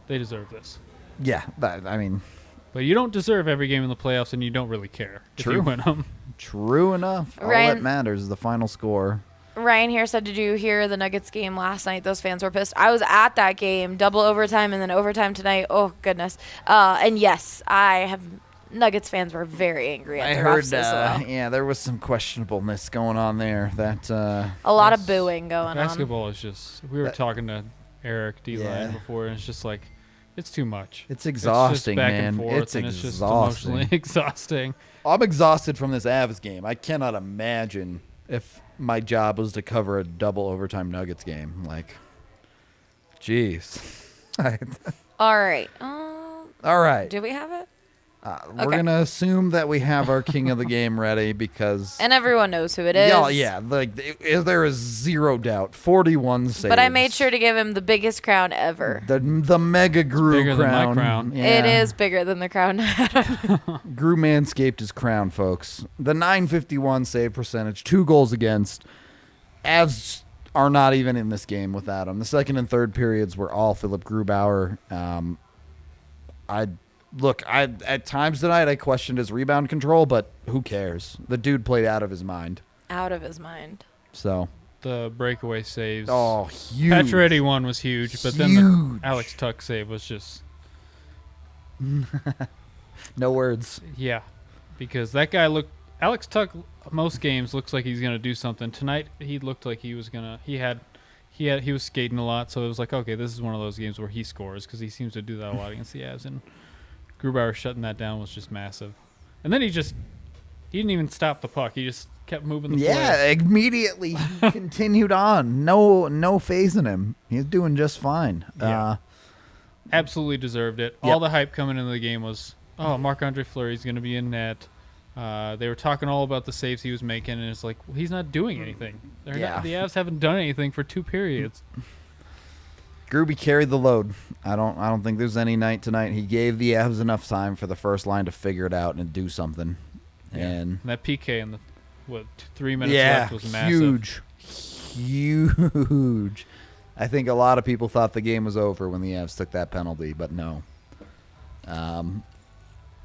they deserve this. Yeah, But you don't deserve every game in the playoffs, and you don't really care if True. you win them. true enough. All Ryan- that matters is the final score. Ryan here said, "Did you hear the Nuggets game last night? Those fans were pissed." I was at that game, double overtime and then overtime tonight. Oh goodness! And yes, Nuggets fans were very angry at I the heard, refs as well. yeah, there was some questionableness going on there. That A lot of booing going on. Basketball is just. We were That- talking to Eric D-Line Yeah. before, and it's just like, it's too much. it's exhausting, it's just back man. and forth, It's and it's just exhausting. emotionally exhausting. I'm exhausted from this Avs game. I cannot imagine if my job was to cover a double overtime Nuggets game. Like, jeez. All right. All right. Do we have it? We're Okay. going to assume that we have our king of the game ready because... And everyone knows who it is. Yeah, like there is zero doubt. 41 saves. But I made sure to give him the biggest crown ever. The mega Gru bigger than my crown. crown. Yeah. It is bigger than the crown. Gru manscaped his crown, folks. The 951 save percentage, 2 goals against. Avs are not even in this game without him. The second and third periods were all Philip Grubauer. At times tonight I questioned his rebound control, but who cares? The dude played out of his mind. Out of his mind. So, The breakaway saves. oh, huge. Pacioretty one was huge, but then the Huge. Alex Tuck save was just, No words. yeah, because that guy Alex Tuck most games looks like he's gonna do something. Tonight he looked like he was gonna. He was skating a lot, so it was like, okay, this is one of those games where he scores because he seems to do that a lot against the Avs. And Grubauer shutting that down was just massive. And then he didn't even stop the puck. He just kept moving the play. Immediately continued on. No phasing him. He's doing just fine. Yeah. Absolutely deserved it. Yep. All the hype coming into the game was, Marc-Andre Fleury's going to be in net. They were talking all about the saves he was making, and it's like, well, he's not doing anything. The Avs haven't done anything for 2 periods. Gruby carried the load. I don't think there's any night tonight. He gave the Avs enough time for the first line to figure it out and do something. Yeah. And that PK in the 3 minutes left was massive. Huge. I think a lot of people thought the game was over when the Avs took that penalty, but no.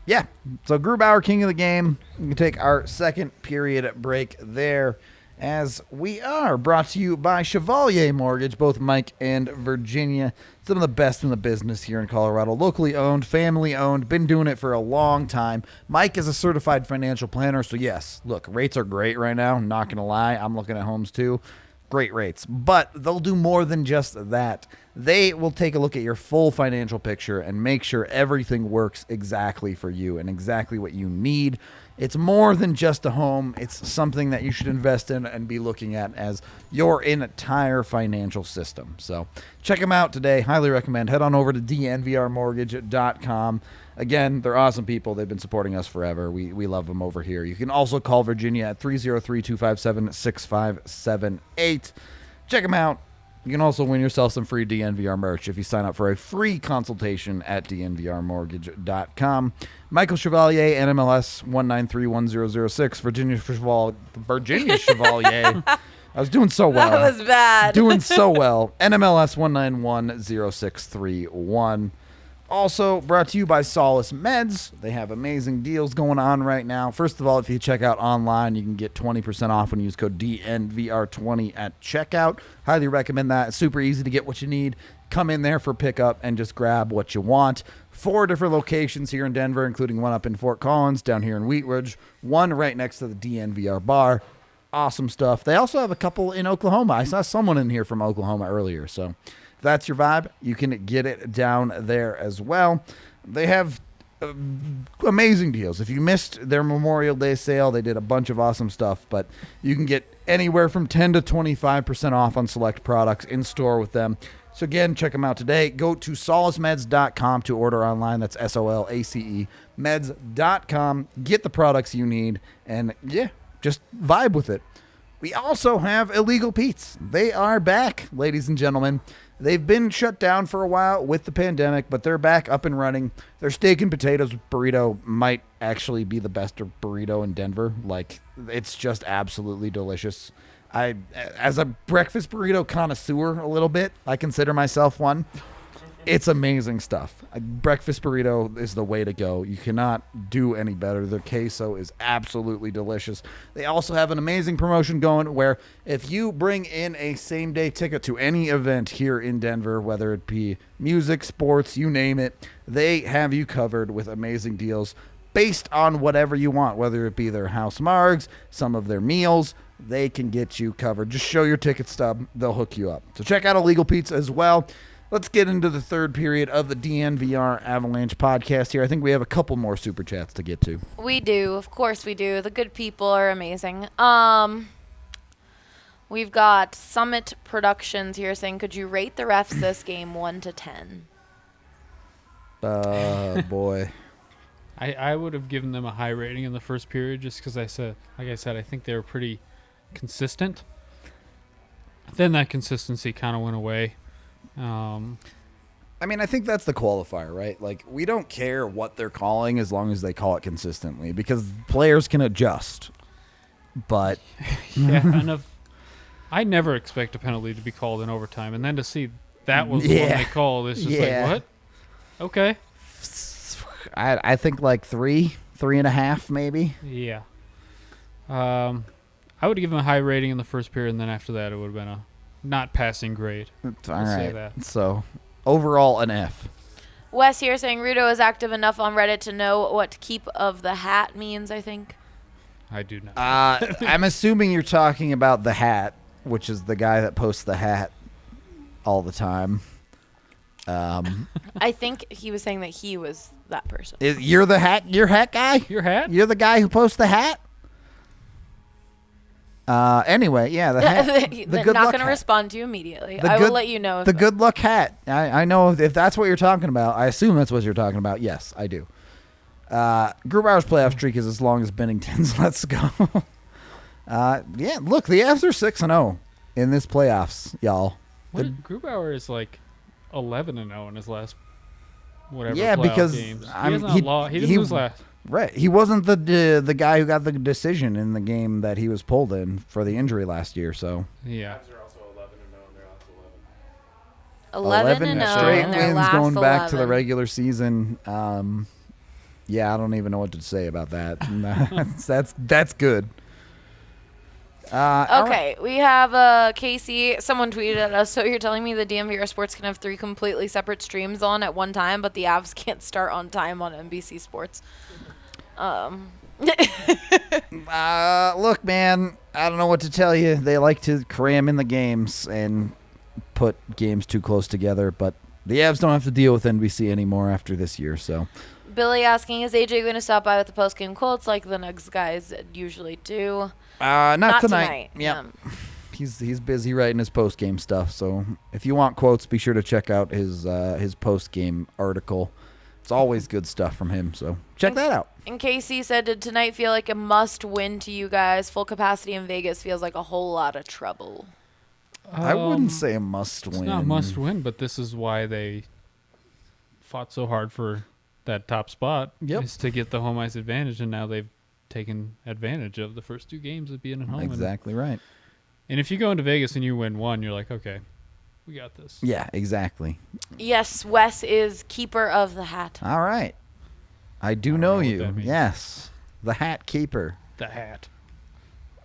Yeah, so Grubauer, king of the game. We can take our second period break there, as we are brought to you by Chevalier Mortgage, both Mike and Virginia. Some of the best in the business here in Colorado. Locally owned, family owned, been doing it for a long time. Mike is a certified financial planner, so yes, look, rates are great right now. I'm not going to lie. I'm looking at homes too. Great rates, but they'll do more than just that. They will take a look at your full financial picture and make sure everything works exactly for you and exactly what you need. It's more than just a home. It's something that you should invest in and be looking at as your entire financial system. So check them out today. Highly recommend. Head on over to dnvrmortgage.com. Again, they're awesome people. They've been supporting us forever. We love them over here. You can also call Virginia at 303-257-6578. Check them out. You can also win yourself some free DNVR merch if you sign up for a free consultation at dnvrmortgage.com. Michael Chevalier, NMLS 1931006, Virginia Chevalier. I was doing so well. That was bad. Doing so well. NMLS 1910631. Also brought to you by Solace Meds. They have amazing deals going on right now. First of all, if you check out online, you can get 20% off when you use code DNVR20 at checkout. Highly recommend that. It's super easy to get what you need. Come in there for pickup and just grab what you want. 4 different locations here in Denver, including one up in Fort Collins, down here in Wheat Ridge, one right next to the DNVR bar. Awesome stuff. They also have a couple in Oklahoma. I saw someone in here from Oklahoma earlier, so if that's your vibe, you can get it down there as well. They have amazing deals. If you missed their Memorial Day sale, they did a bunch of awesome stuff, but you can get anywhere from 10 to 25% off on select products in store with them. So again, check them out today. Go to solacemeds.com to order online. That's SOLACE meds.com. Get the products you need, and just vibe with it. We also have Illegal Pete's. They are back, ladies and gentlemen. They've been shut down for a while with the pandemic, but they're back up and running. Their steak and potatoes burrito might actually be the best burrito in Denver. Like, it's just absolutely delicious. As a breakfast burrito connoisseur a little bit, I consider myself one. It's amazing stuff. A breakfast burrito is the way to go. You cannot do any better. Their queso is absolutely delicious. They also have an amazing promotion going where if you bring in a same-day ticket to any event here in Denver, whether it be music, sports, you name it, they have you covered with amazing deals based on whatever you want, whether it be their house margs, some of their meals. They can get you covered. Just show your ticket stub. They'll hook you up. So check out Illegal Pizza as well. Let's get into the third period of the DNVR Avalanche podcast here. I think we have a couple more super chats to get to. We do. Of course we do. The good people are amazing. We've got Summit Productions here saying, could you rate the refs this game 1 to 10? Boy. I would have given them a high rating in the first period just because I said, I think they were pretty consistent. Then that consistency kind of went away. I mean, I think that's the qualifier, right? Like, we don't care what they're calling as long as they call it consistently because players can adjust. But I never expect a penalty to be called in overtime, and then to see that was the one they called, it's just like, what? Okay. I think like 3.5 maybe. Yeah. I would give them a high rating in the first period, and then after that it would have been a not passing grade. All right. So overall an F. Wes here saying Rudo is active enough on Reddit to know what keep of the hat means, I think. I do not. I'm assuming you're talking about the hat, which is the guy that posts the hat all the time. I think he was saying that he was that person. You're the hat. Your hat guy. Your hat? You're the guy who posts the hat. Anyway, yeah, the hat. The They're good not luck going to hat. respond to you immediately. The I good- will let you know. The good luck hat. I know if that's what you're talking about. I assume that's what you're talking about. Yes, I do. Grubauer's playoff streak is as long as Bennington's. Let's go. Yeah, look, the Avs are 6-0 in this playoffs, y'all. Grubauer is like 11-0 in his last whatever. Yeah, playoff because games. he He didn't lose last. Right, he wasn't the guy who got the decision in the game that he was pulled in for the injury last year. So Yeah. Avs are also 11-0 and they're also 11. 11-0 straight in their wins last going back to the 11. regular season. Yeah, I don't even know what to say about that. That's good. All right. Okay, we have Casey. Someone tweeted at us. So you're telling me the DNVR Sports can have 3 completely separate streams on at one time, but the Avs can't start on time on NBC Sports. Look, man, I don't know what to tell you. They like to cram in the games and put games too close together, but the Avs don't have to deal with NBC anymore after this year. So Billy asking, is AJ going to stop by with the post-game quotes like the Nugs guys usually do? not tonight. Yeah. He's busy writing his post game stuff. So if you want quotes, be sure to check out his post game article. It's always good stuff from him. So check that out. And Casey said, did tonight feel like a must-win to you guys? Full capacity in Vegas feels like a whole lot of trouble. I wouldn't say a must win. It's not must win, but this is why they fought so hard for that top spot. Yep. Is to get the home ice advantage, and now they've taken advantage of the first 2 games of being at home. Exactly right. And if you go into Vegas and you win 1, you're like, okay, we got this. Yeah, exactly. Yes, Wes is keeper of the hat. All right. I do don't know know what you. that means. Yes. The hat keeper. The hat.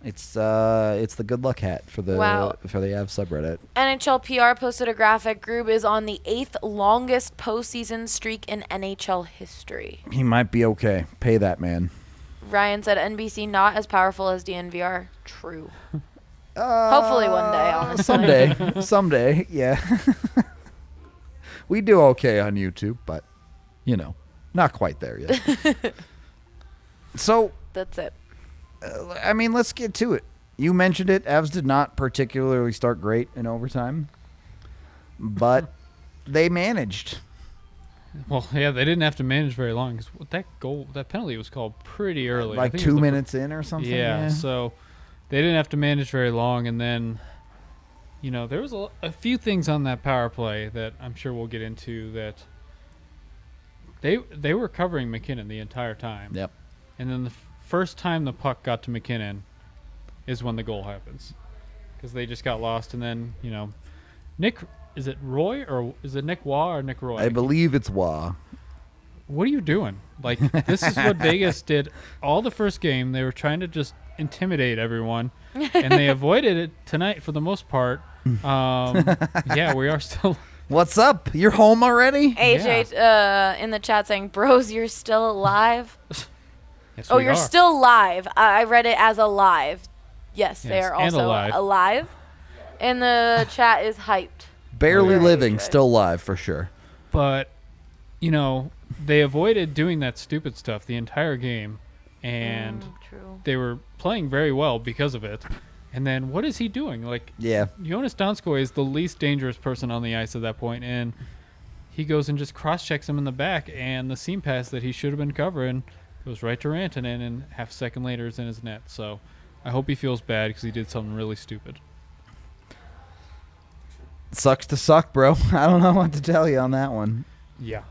It's the good luck hat for the Wow. for the Avs subreddit. NHL PR posted a graphic. Grub is on the 8th longest postseason streak in NHL history. He might be okay. Pay that man. Ryan said NBC not as powerful as DNVR. True. Hopefully one day, honestly. Someday, yeah. We do okay on YouTube, but not quite there yet. So, That's it. I mean, let's get to it. You mentioned it. Avs did not particularly start great in overtime, but they managed. Well, yeah, they didn't have to manage very long because that penalty was called pretty early. I Like think it was 2 the minutes in or something. Yeah, so they didn't have to manage very long, and then, there was a few things on that power play that I'm sure we'll get into that they were covering McKinnon the entire time. Yep. And then the first time the puck got to McKinnon is when the goal happens because they just got lost, and then, Nick, is it Roy or is it Nick Waugh or Nick Roy? I believe it's Waugh. What are you doing? Like, this is what Vegas did all the first game. They were trying to just intimidate everyone, and they avoided it tonight for the most part. Yeah, we are still. What's up? You're home already? AJ in the chat saying, bros, you're still alive? Yes, Oh, we you're are. still live. I read it as alive. Yes, they Yes, are and also alive. alive. And the chat is hyped. Barely Okay. living, still live for sure. But, they avoided doing that stupid stuff the entire game, and True. they were playing very well because of it. And then what is he doing? Like, Yeah. Jonas Donskoy is the least dangerous person on the ice at that point, and he goes and just cross-checks him in the back, and the seam pass that he should have been covering goes right to Rantanen, and half a second later is in his net. So I hope he feels bad because he did something really stupid. Sucks to suck, bro. I don't know what to tell you on that one. Yeah.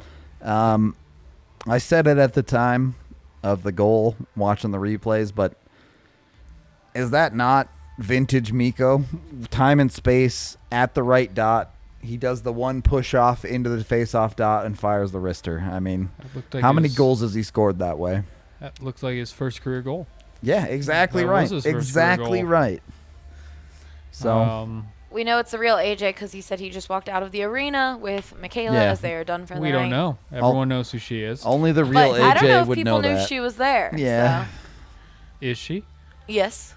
I said it at the time of the goal, watching the replays, but is that not vintage Mikko? Time and space at the right dot. He does the one push off into the face-off dot and fires the wrister. I mean, how many goals has he scored that way? That looks like his first career goal. Yeah, exactly That right. was his first career Exactly goal. right. So, We know it's the real AJ because he said he just walked out of the arena with Michaela Yeah. as they are done for the we night. don't know. Everyone knows who she is. only the real But I don't know AJ if would people know knew that. she was there. Yeah. So. Is she? Yes.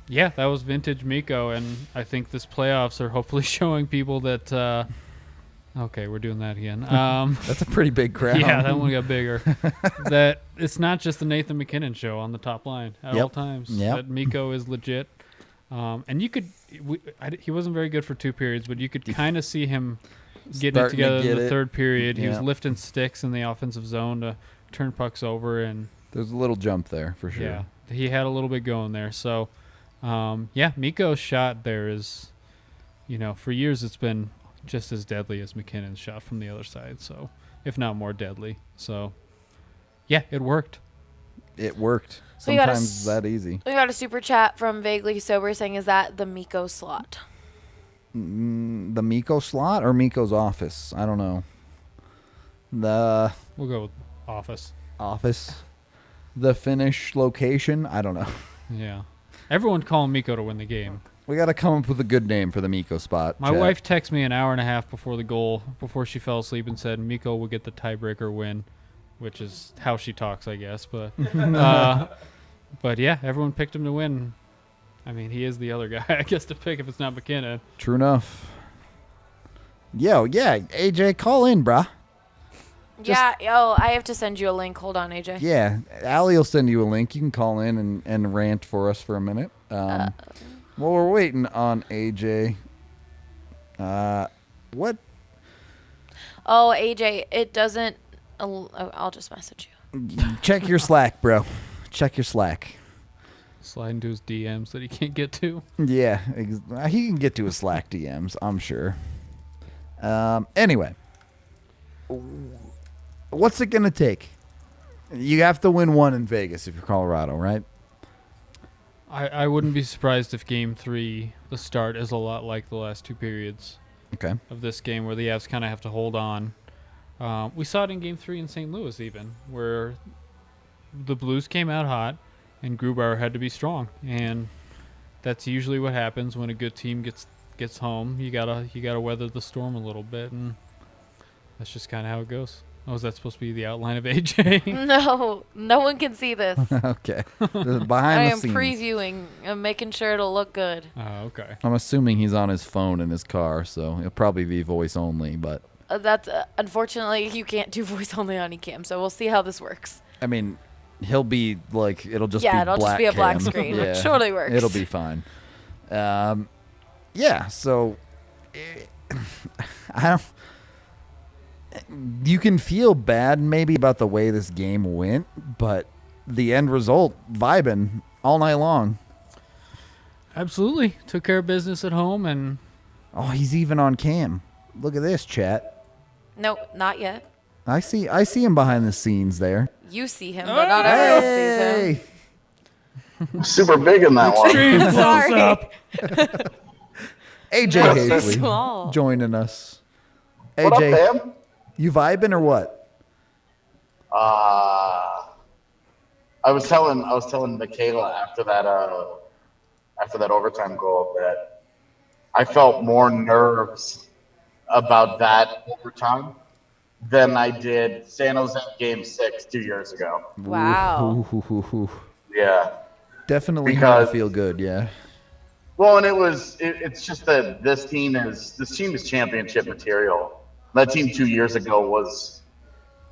Yeah, that was vintage Mikko, and I think this playoffs are hopefully showing people that. Okay, we're doing that again. That's a pretty big crowd. Yeah, that one got bigger. That it's not just the Nathan McKinnon show on the top line at all times. Yep. That Mikko is legit, and you could. He wasn't very good for 2 periods, but you could kind of see him getting it Starting to together in get the it. 3rd period. He was Yeah. lifting sticks in the offensive zone to turn pucks over, and There's a little jump there for sure. yeah, he had a little bit going there. So, yeah, Mikko's shot there is, for years it's been just as deadly as McKinnon's shot from the other side. So, if not more deadly. So, yeah, it worked. It worked. We got a Sometimes it's that easy. We got a super chat from Vaguely Sober saying, "Is that the Mikko slot?" The Mikko slot or Mikko's office? I don't know. The We'll go with office. office. The Finnish location? I don't know. Yeah. Everyone calling Mikko to win the game. We got to come up with a good name for the Mikko spot. My chat. wife texted me an hour and a half before the goal, before she fell asleep, and said Mikko will get the tiebreaker win, which is how she talks, I guess. But, but yeah, everyone picked him to win. I mean, he is the other guy, I guess, to pick if it's not McKinnon. True enough. Yo, yeah, AJ, call in, brah. Yeah. Oh, I have to send you a link. Hold on, AJ. Yeah, Allie will send you a link. You can call in and rant for us for a minute. While we're waiting on AJ, what? Oh, AJ, it doesn't. I'll just message you. Check your Slack, bro. Check your Slack. Slide into his DMs that he can't get to. Yeah, he can get to his Slack DMs, I'm sure. Anyway, what's it going to take? You have to win 1 in Vegas if you're Colorado, right? I wouldn't be surprised if Game 3, the start, is a lot like the last 2 periods Okay. of this game, where the Avs kind of have to hold on. We saw it in Game 3 in St. Louis, even, where the Blues came out hot, and Grubauer had to be strong. And that's usually what happens when a good team gets home. You gotta weather the storm a little bit, and that's just kind of how it goes. Oh, is that supposed to be the outline of AJ? No, no one can see this. Okay. Behind I the am scenes. previewing. I'm making sure it'll look good. Oh, okay. I'm assuming he's on his phone in his car, so it'll probably be voice only, but That's unfortunately you can't do voice only on eCam, so we'll see how this works. I mean, he'll be like, it'll just be It'll just be a black cam. screen, which Yeah, totally works. It'll be fine. Yeah, so I don't. You can feel bad maybe about the way this game went, but the end result, vibing all night long. Absolutely. Took care of business at home, and Oh, he's even on cam. Look at this, chat. Nope, not yet. I see him behind the scenes there. You see him, but not everyone sees him. Super big in that one. Sorry. AJ so Hazley small. joining us. What up, AJ, fam? you vibing or what? I was telling Michaela after that overtime goal that I felt more nerves about that overtime than I did San Jose Game 6 2 years ago. Wow. Ooh. Yeah. Definitely hard to Because- feel good, yeah. Well, and it's just that this team is championship material. That team 2 years ago was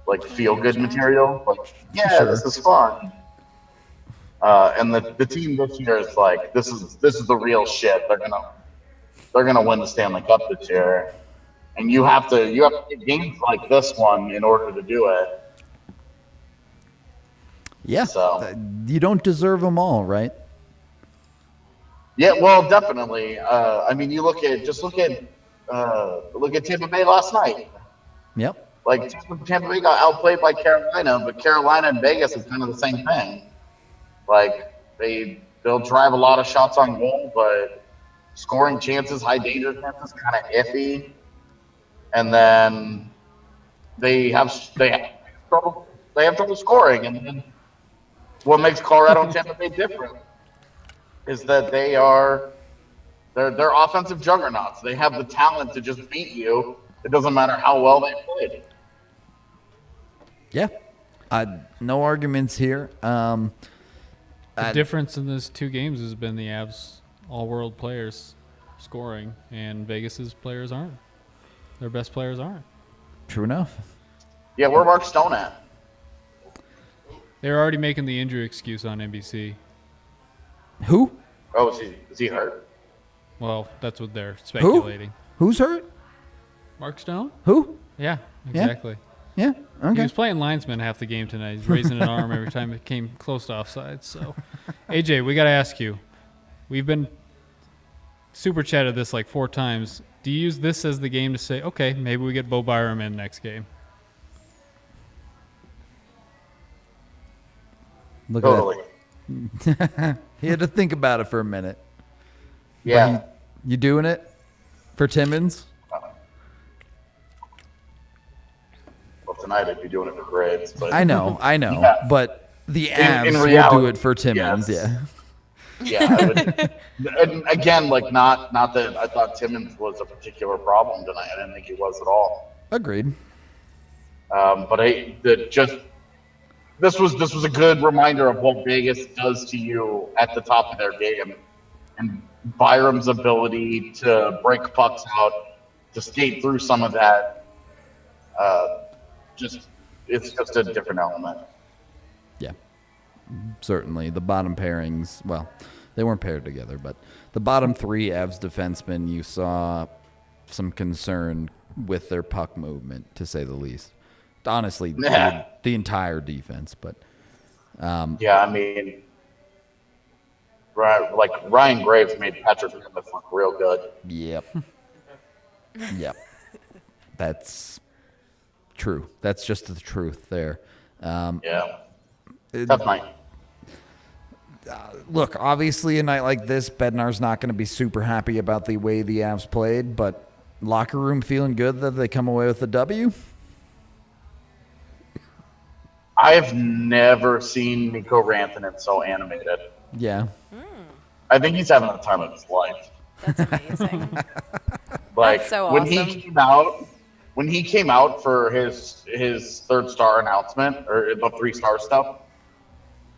like feel good material. Like, yeah, Sure. this is fun. And the team this year is like, this is the real shit. They're gonna win the Stanley Cup this year. And you have to get games like this one in order to do it. Yeah. So- You don't deserve them all, right? Yeah, well, definitely. I mean, look at Tampa Bay last night. Yep. Like Tampa Bay got outplayed by Carolina, but Carolina and Vegas is kind of the same thing. Like they'll drive a lot of shots on goal, but scoring chances, high danger chances, kind of iffy. And then they have trouble scoring. And then what makes Colorado and Tampa Bay different is that they're offensive juggernauts. They have the talent to just beat you. It doesn't matter how well they played. Yeah. No arguments here. The difference in those two games has been the Avs all-world players scoring, and Vegas's players aren't. Their best players aren't. True enough. Yeah, where Mark Stone at? They're already making the injury excuse on NBC. Who? Oh, is he hurt? Well, that's what they're speculating. Who's hurt? Mark Stone? Who? Yeah, exactly. Yeah. He Okay. was playing linesman half the game tonight. He's raising an arm every time it came close to offside. So, AJ, we got to ask you. We've been super chatted this like 4 times. Do you use this as the game to say, okay, maybe we get Bo Byram in next game? Look Totally. at that. He had to think about it for a minute. Yeah. You doing it for Timmins? Well, tonight I'd be doing it for grades, but I know. Yeah. But the Avs in will reality, do it for Timmins, yes. yeah. yeah. I would, and again, like not that I thought Timmins was a particular problem tonight. I didn't think he was at all. Agreed. But this was a good reminder of what Vegas does to you at the top of their game, and Byram's ability to break pucks out, to skate through some of that. It's just a different element. Yeah. Certainly. The bottom pairings, well, they weren't paired together, but the bottom 3 Avs defensemen, you saw some concern with their puck movement, to say the least. Honestly, Yeah. the entire defense, but Yeah, I mean, right, like Ryan Graves made Patrick Smith look real good. yep. Yep. That's true. That's just the truth there. Yeah, tough night. Look, obviously a night like this, Bednar's not going to be super happy about the way the Avs played, but locker room feeling good that they come away with the W? I have never seen Mikko Rantanen so animated. Yeah. I think he's having the time of his life. That's amazing. Like That's so when awesome. when he came out for his 3rd star announcement or the 3-star stuff,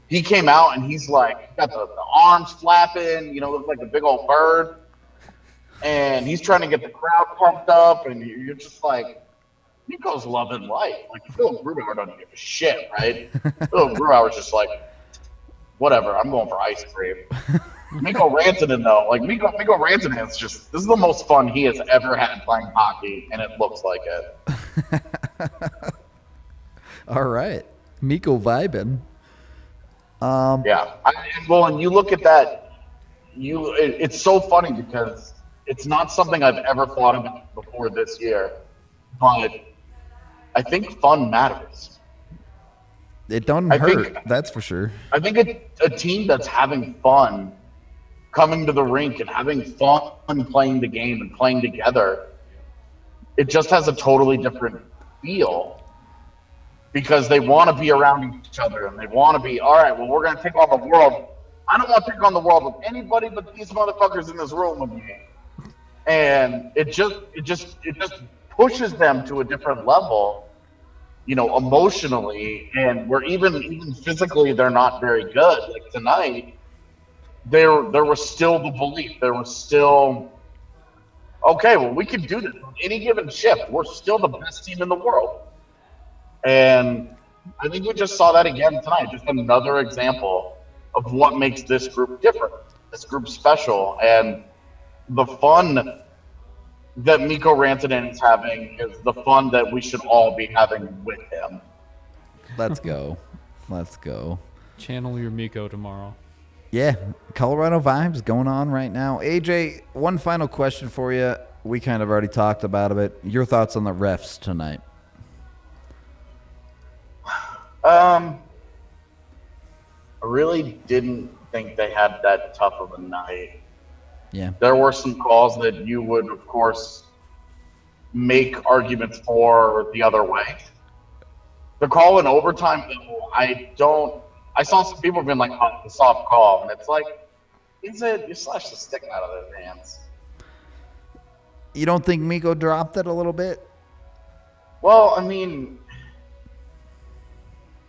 he came out and he's like got the arms flapping, look like a big old bird, and he's trying to get the crowd pumped up, and you're just like, Mikko's loving life. Like Phil Grubauer doesn't give a shit, right? Phil Grubauer's just like, whatever, I'm going for ice cream. Mikko Rantanen, though, like Mikko Rantanen is just, this is the most fun he has ever had playing hockey, and it looks like it. All right. Mikko vibing. Yeah. And you look at that, it's so funny because it's not something I've ever thought about before this year, but I think fun matters. It doesn't hurt, that's for sure. I think a team that's having fun coming to the rink and having fun playing the game and playing together, it just has a totally different feel because they want to be around each other and they want to be, all right, well, we're going to take on the world. I don't want to take on the world with anybody but these motherfuckers in this room with me. And it just pushes them to a different level, emotionally, and where even physically they're not very good. Like tonight, there was still the belief. There was still, okay, well, we can do this. On any given shift, we're still the best team in the world. And I think we just saw that again tonight. Just another example of what makes this group different, this group special, and the fun that Mikko Rantanen is having is the fun that we should all be having with him. Let's go. Let's go. Channel your Mikko tomorrow. Yeah, Colorado vibes going on right now. AJ, one final question for you. We kind of already talked about it. Your thoughts on the refs tonight? I really didn't think they had that tough of a night. Yeah. There were some calls that you would, of course, make arguments for the other way. The call in overtime, though, I saw some people being like, oh, it's a soft call. And it's like, is it? You slashed the stick out of their hands. You don't think Mikko dropped it a little bit? Well, I mean,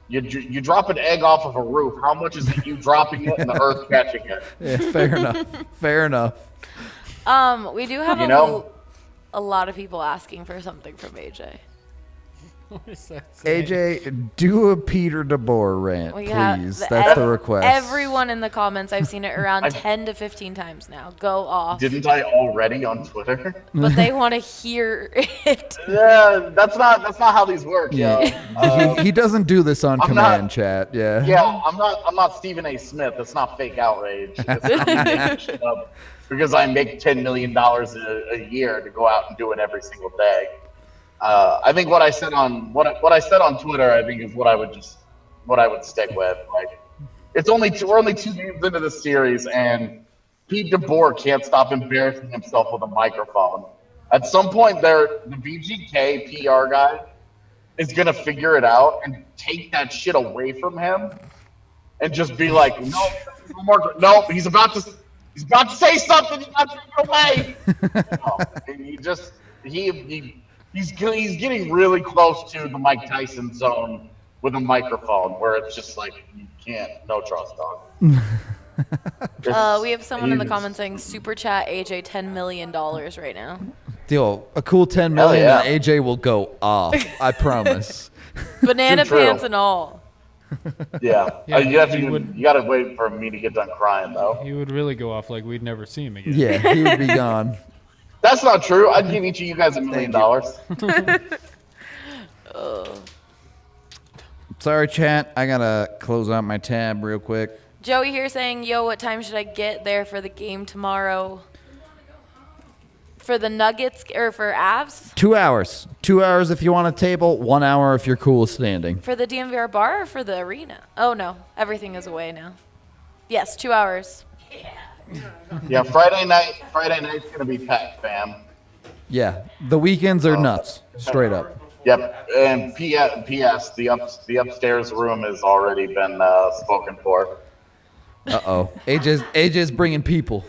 You drop an egg off of a roof. How much is it you dropping it and the earth catching it? Yeah, fair enough. Fair enough. We do have a lot of people asking for something from AJ. What is that saying? AJ, do a Peter DeBoer rant, please. That's the request. Everyone in the comments, I've seen it around 10 to 15 times now. Go off. Didn't I already on Twitter? But they want to hear it. Yeah, that's not how these work. Yeah. He doesn't do this on command, chat. Yeah. Yeah, I'm not Stephen A. Smith. That's not fake outrage. It's because I make $10 million a year to go out and do it every single day. I think what I said on Twitter, I think is what I would stick with. Like, we're only 2 games into the series, and Pete DeBoer can't stop embarrassing himself with a microphone. At some point, the VGK PR guy is gonna figure it out and take that shit away from him, and just be like, no, he's about to say something. You got to take it away. He's getting really close to the Mike Tyson zone with a microphone, where it's just like you can't, no trust dog. We have someone in the comments saying super chat AJ $10 million right now. Deal, a cool $10 million, and AJ will go off. I promise. Banana pants and all. Yeah, Yeah, you gotta wait for me to get done crying though. He would really go off like we'd never see him again. Yeah, he would be gone. That's not true. I'd give each of you guys $1 million. Sorry, chat. I gotta close out my tab real quick. Joey here saying, yo, what time should I get there for the game tomorrow? For the Nuggets or for Avs? 2 hours. 2 hours if you want a table. 1 hour if you're cool standing. For the DNVR bar or for the arena? Oh, no. Everything is away now. Yes, 2 hours. Yeah, Friday night's gonna be packed, fam. Yeah, the weekends are nuts. Straight up. Yep, and P.S. The upstairs room has already been spoken for. Uh-oh. AJ's bringing people.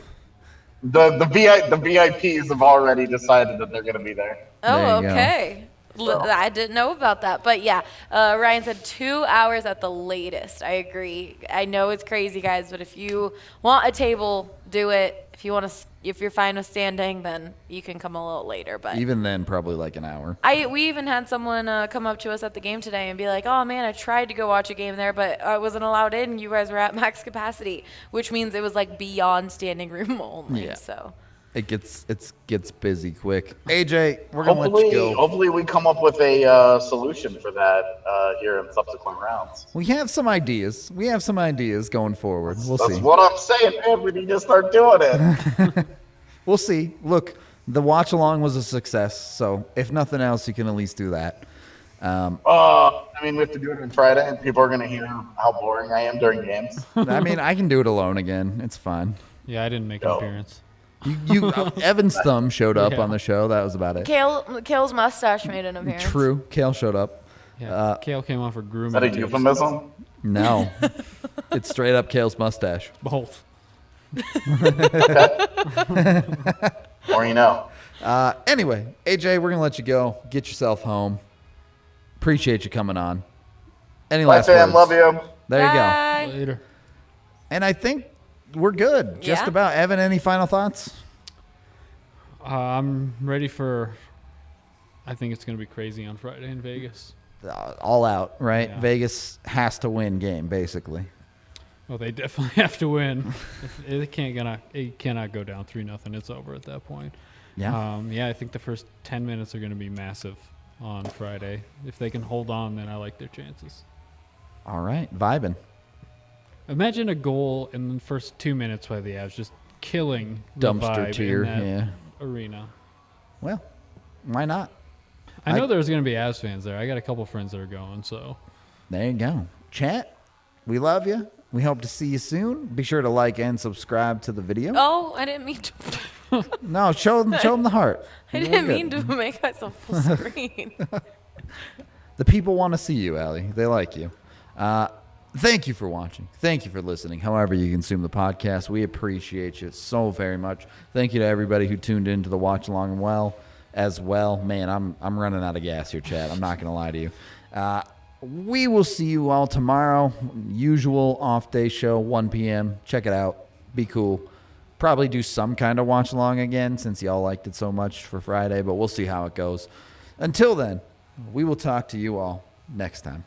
The VIPs have already decided that they're gonna be there. Oh, okay. I didn't know about that. But yeah, Ryan said 2 hours at the latest. I agree. I know it's crazy, guys, but if you want a table, do it. If you're fine with standing, then you can come a little later. But even then, probably like an hour. We even had someone come up to us at the game today and be like, "Oh man, I tried to go watch a game there, but I wasn't allowed in. You guys were at max capacity," which means it was like beyond standing room only. Yeah. So it gets busy quick. AJ, we're gonna let you go. Hopefully, we come up with a solution for that here in subsequent rounds. We have some ideas. Going forward. We'll see. That's what I'm saying, man. We need to start doing it. We'll see. Look, the watch along was a success, so if nothing else, you can at least do that. I mean, we have to do it on Friday, and people are gonna hear how boring I am during games. I mean, I can do it alone again. It's fine. Yeah, I didn't make an appearance. Evan's thumb showed up on the show. That was about it. Kale's mustache made an appearance. True. Kale showed up. Yeah, Kale came on for grooming. Is that a tips. euphemism? No. It's straight up Kale's mustache. Both. Or you know. Anyway, AJ, we're going to let you go. Get yourself home. Appreciate you coming on. Any Bye, last fam. words? Love you. There you go. Bye. Later. And I think we're good. Just Yeah. about. Evan, any final thoughts? I'm ready for. I think it's going to be crazy on Friday in Vegas. All out, right? Yeah. Vegas has to win game, basically. Well, they definitely have to win. It cannot go down 3-0. It's over at that point. Yeah. I think the first 10 minutes are going to be massive on Friday. If they can hold on, then I like their chances. All right. Vibing. Imagine a goal in the first 2 minutes by the Avs, just killing the Dumpster vibe tier. in that Yeah. arena. Well, why not? I know there's going to be Avs fans there. I got a couple friends that are going, so. There you go. Chat, we love you. We hope to see you soon. Be sure to like and subscribe to the video. Oh, I didn't mean to. No, show them the heart. I We're didn't good. mean to make myself full screen. The people want to see you, Allie. They like you. Thank you for watching. Thank you for listening. However you consume the podcast, we appreciate you so very much. Thank you to everybody who tuned in to the watch along as well. Man, I'm running out of gas here, Chad. I'm not going to lie to you. We will see you all tomorrow. Usual off-day show, 1 p.m. Check it out. Be cool. Probably do some kind of watch-along again since y'all liked it so much for Friday, but we'll see how it goes. Until then, we will talk to you all next time.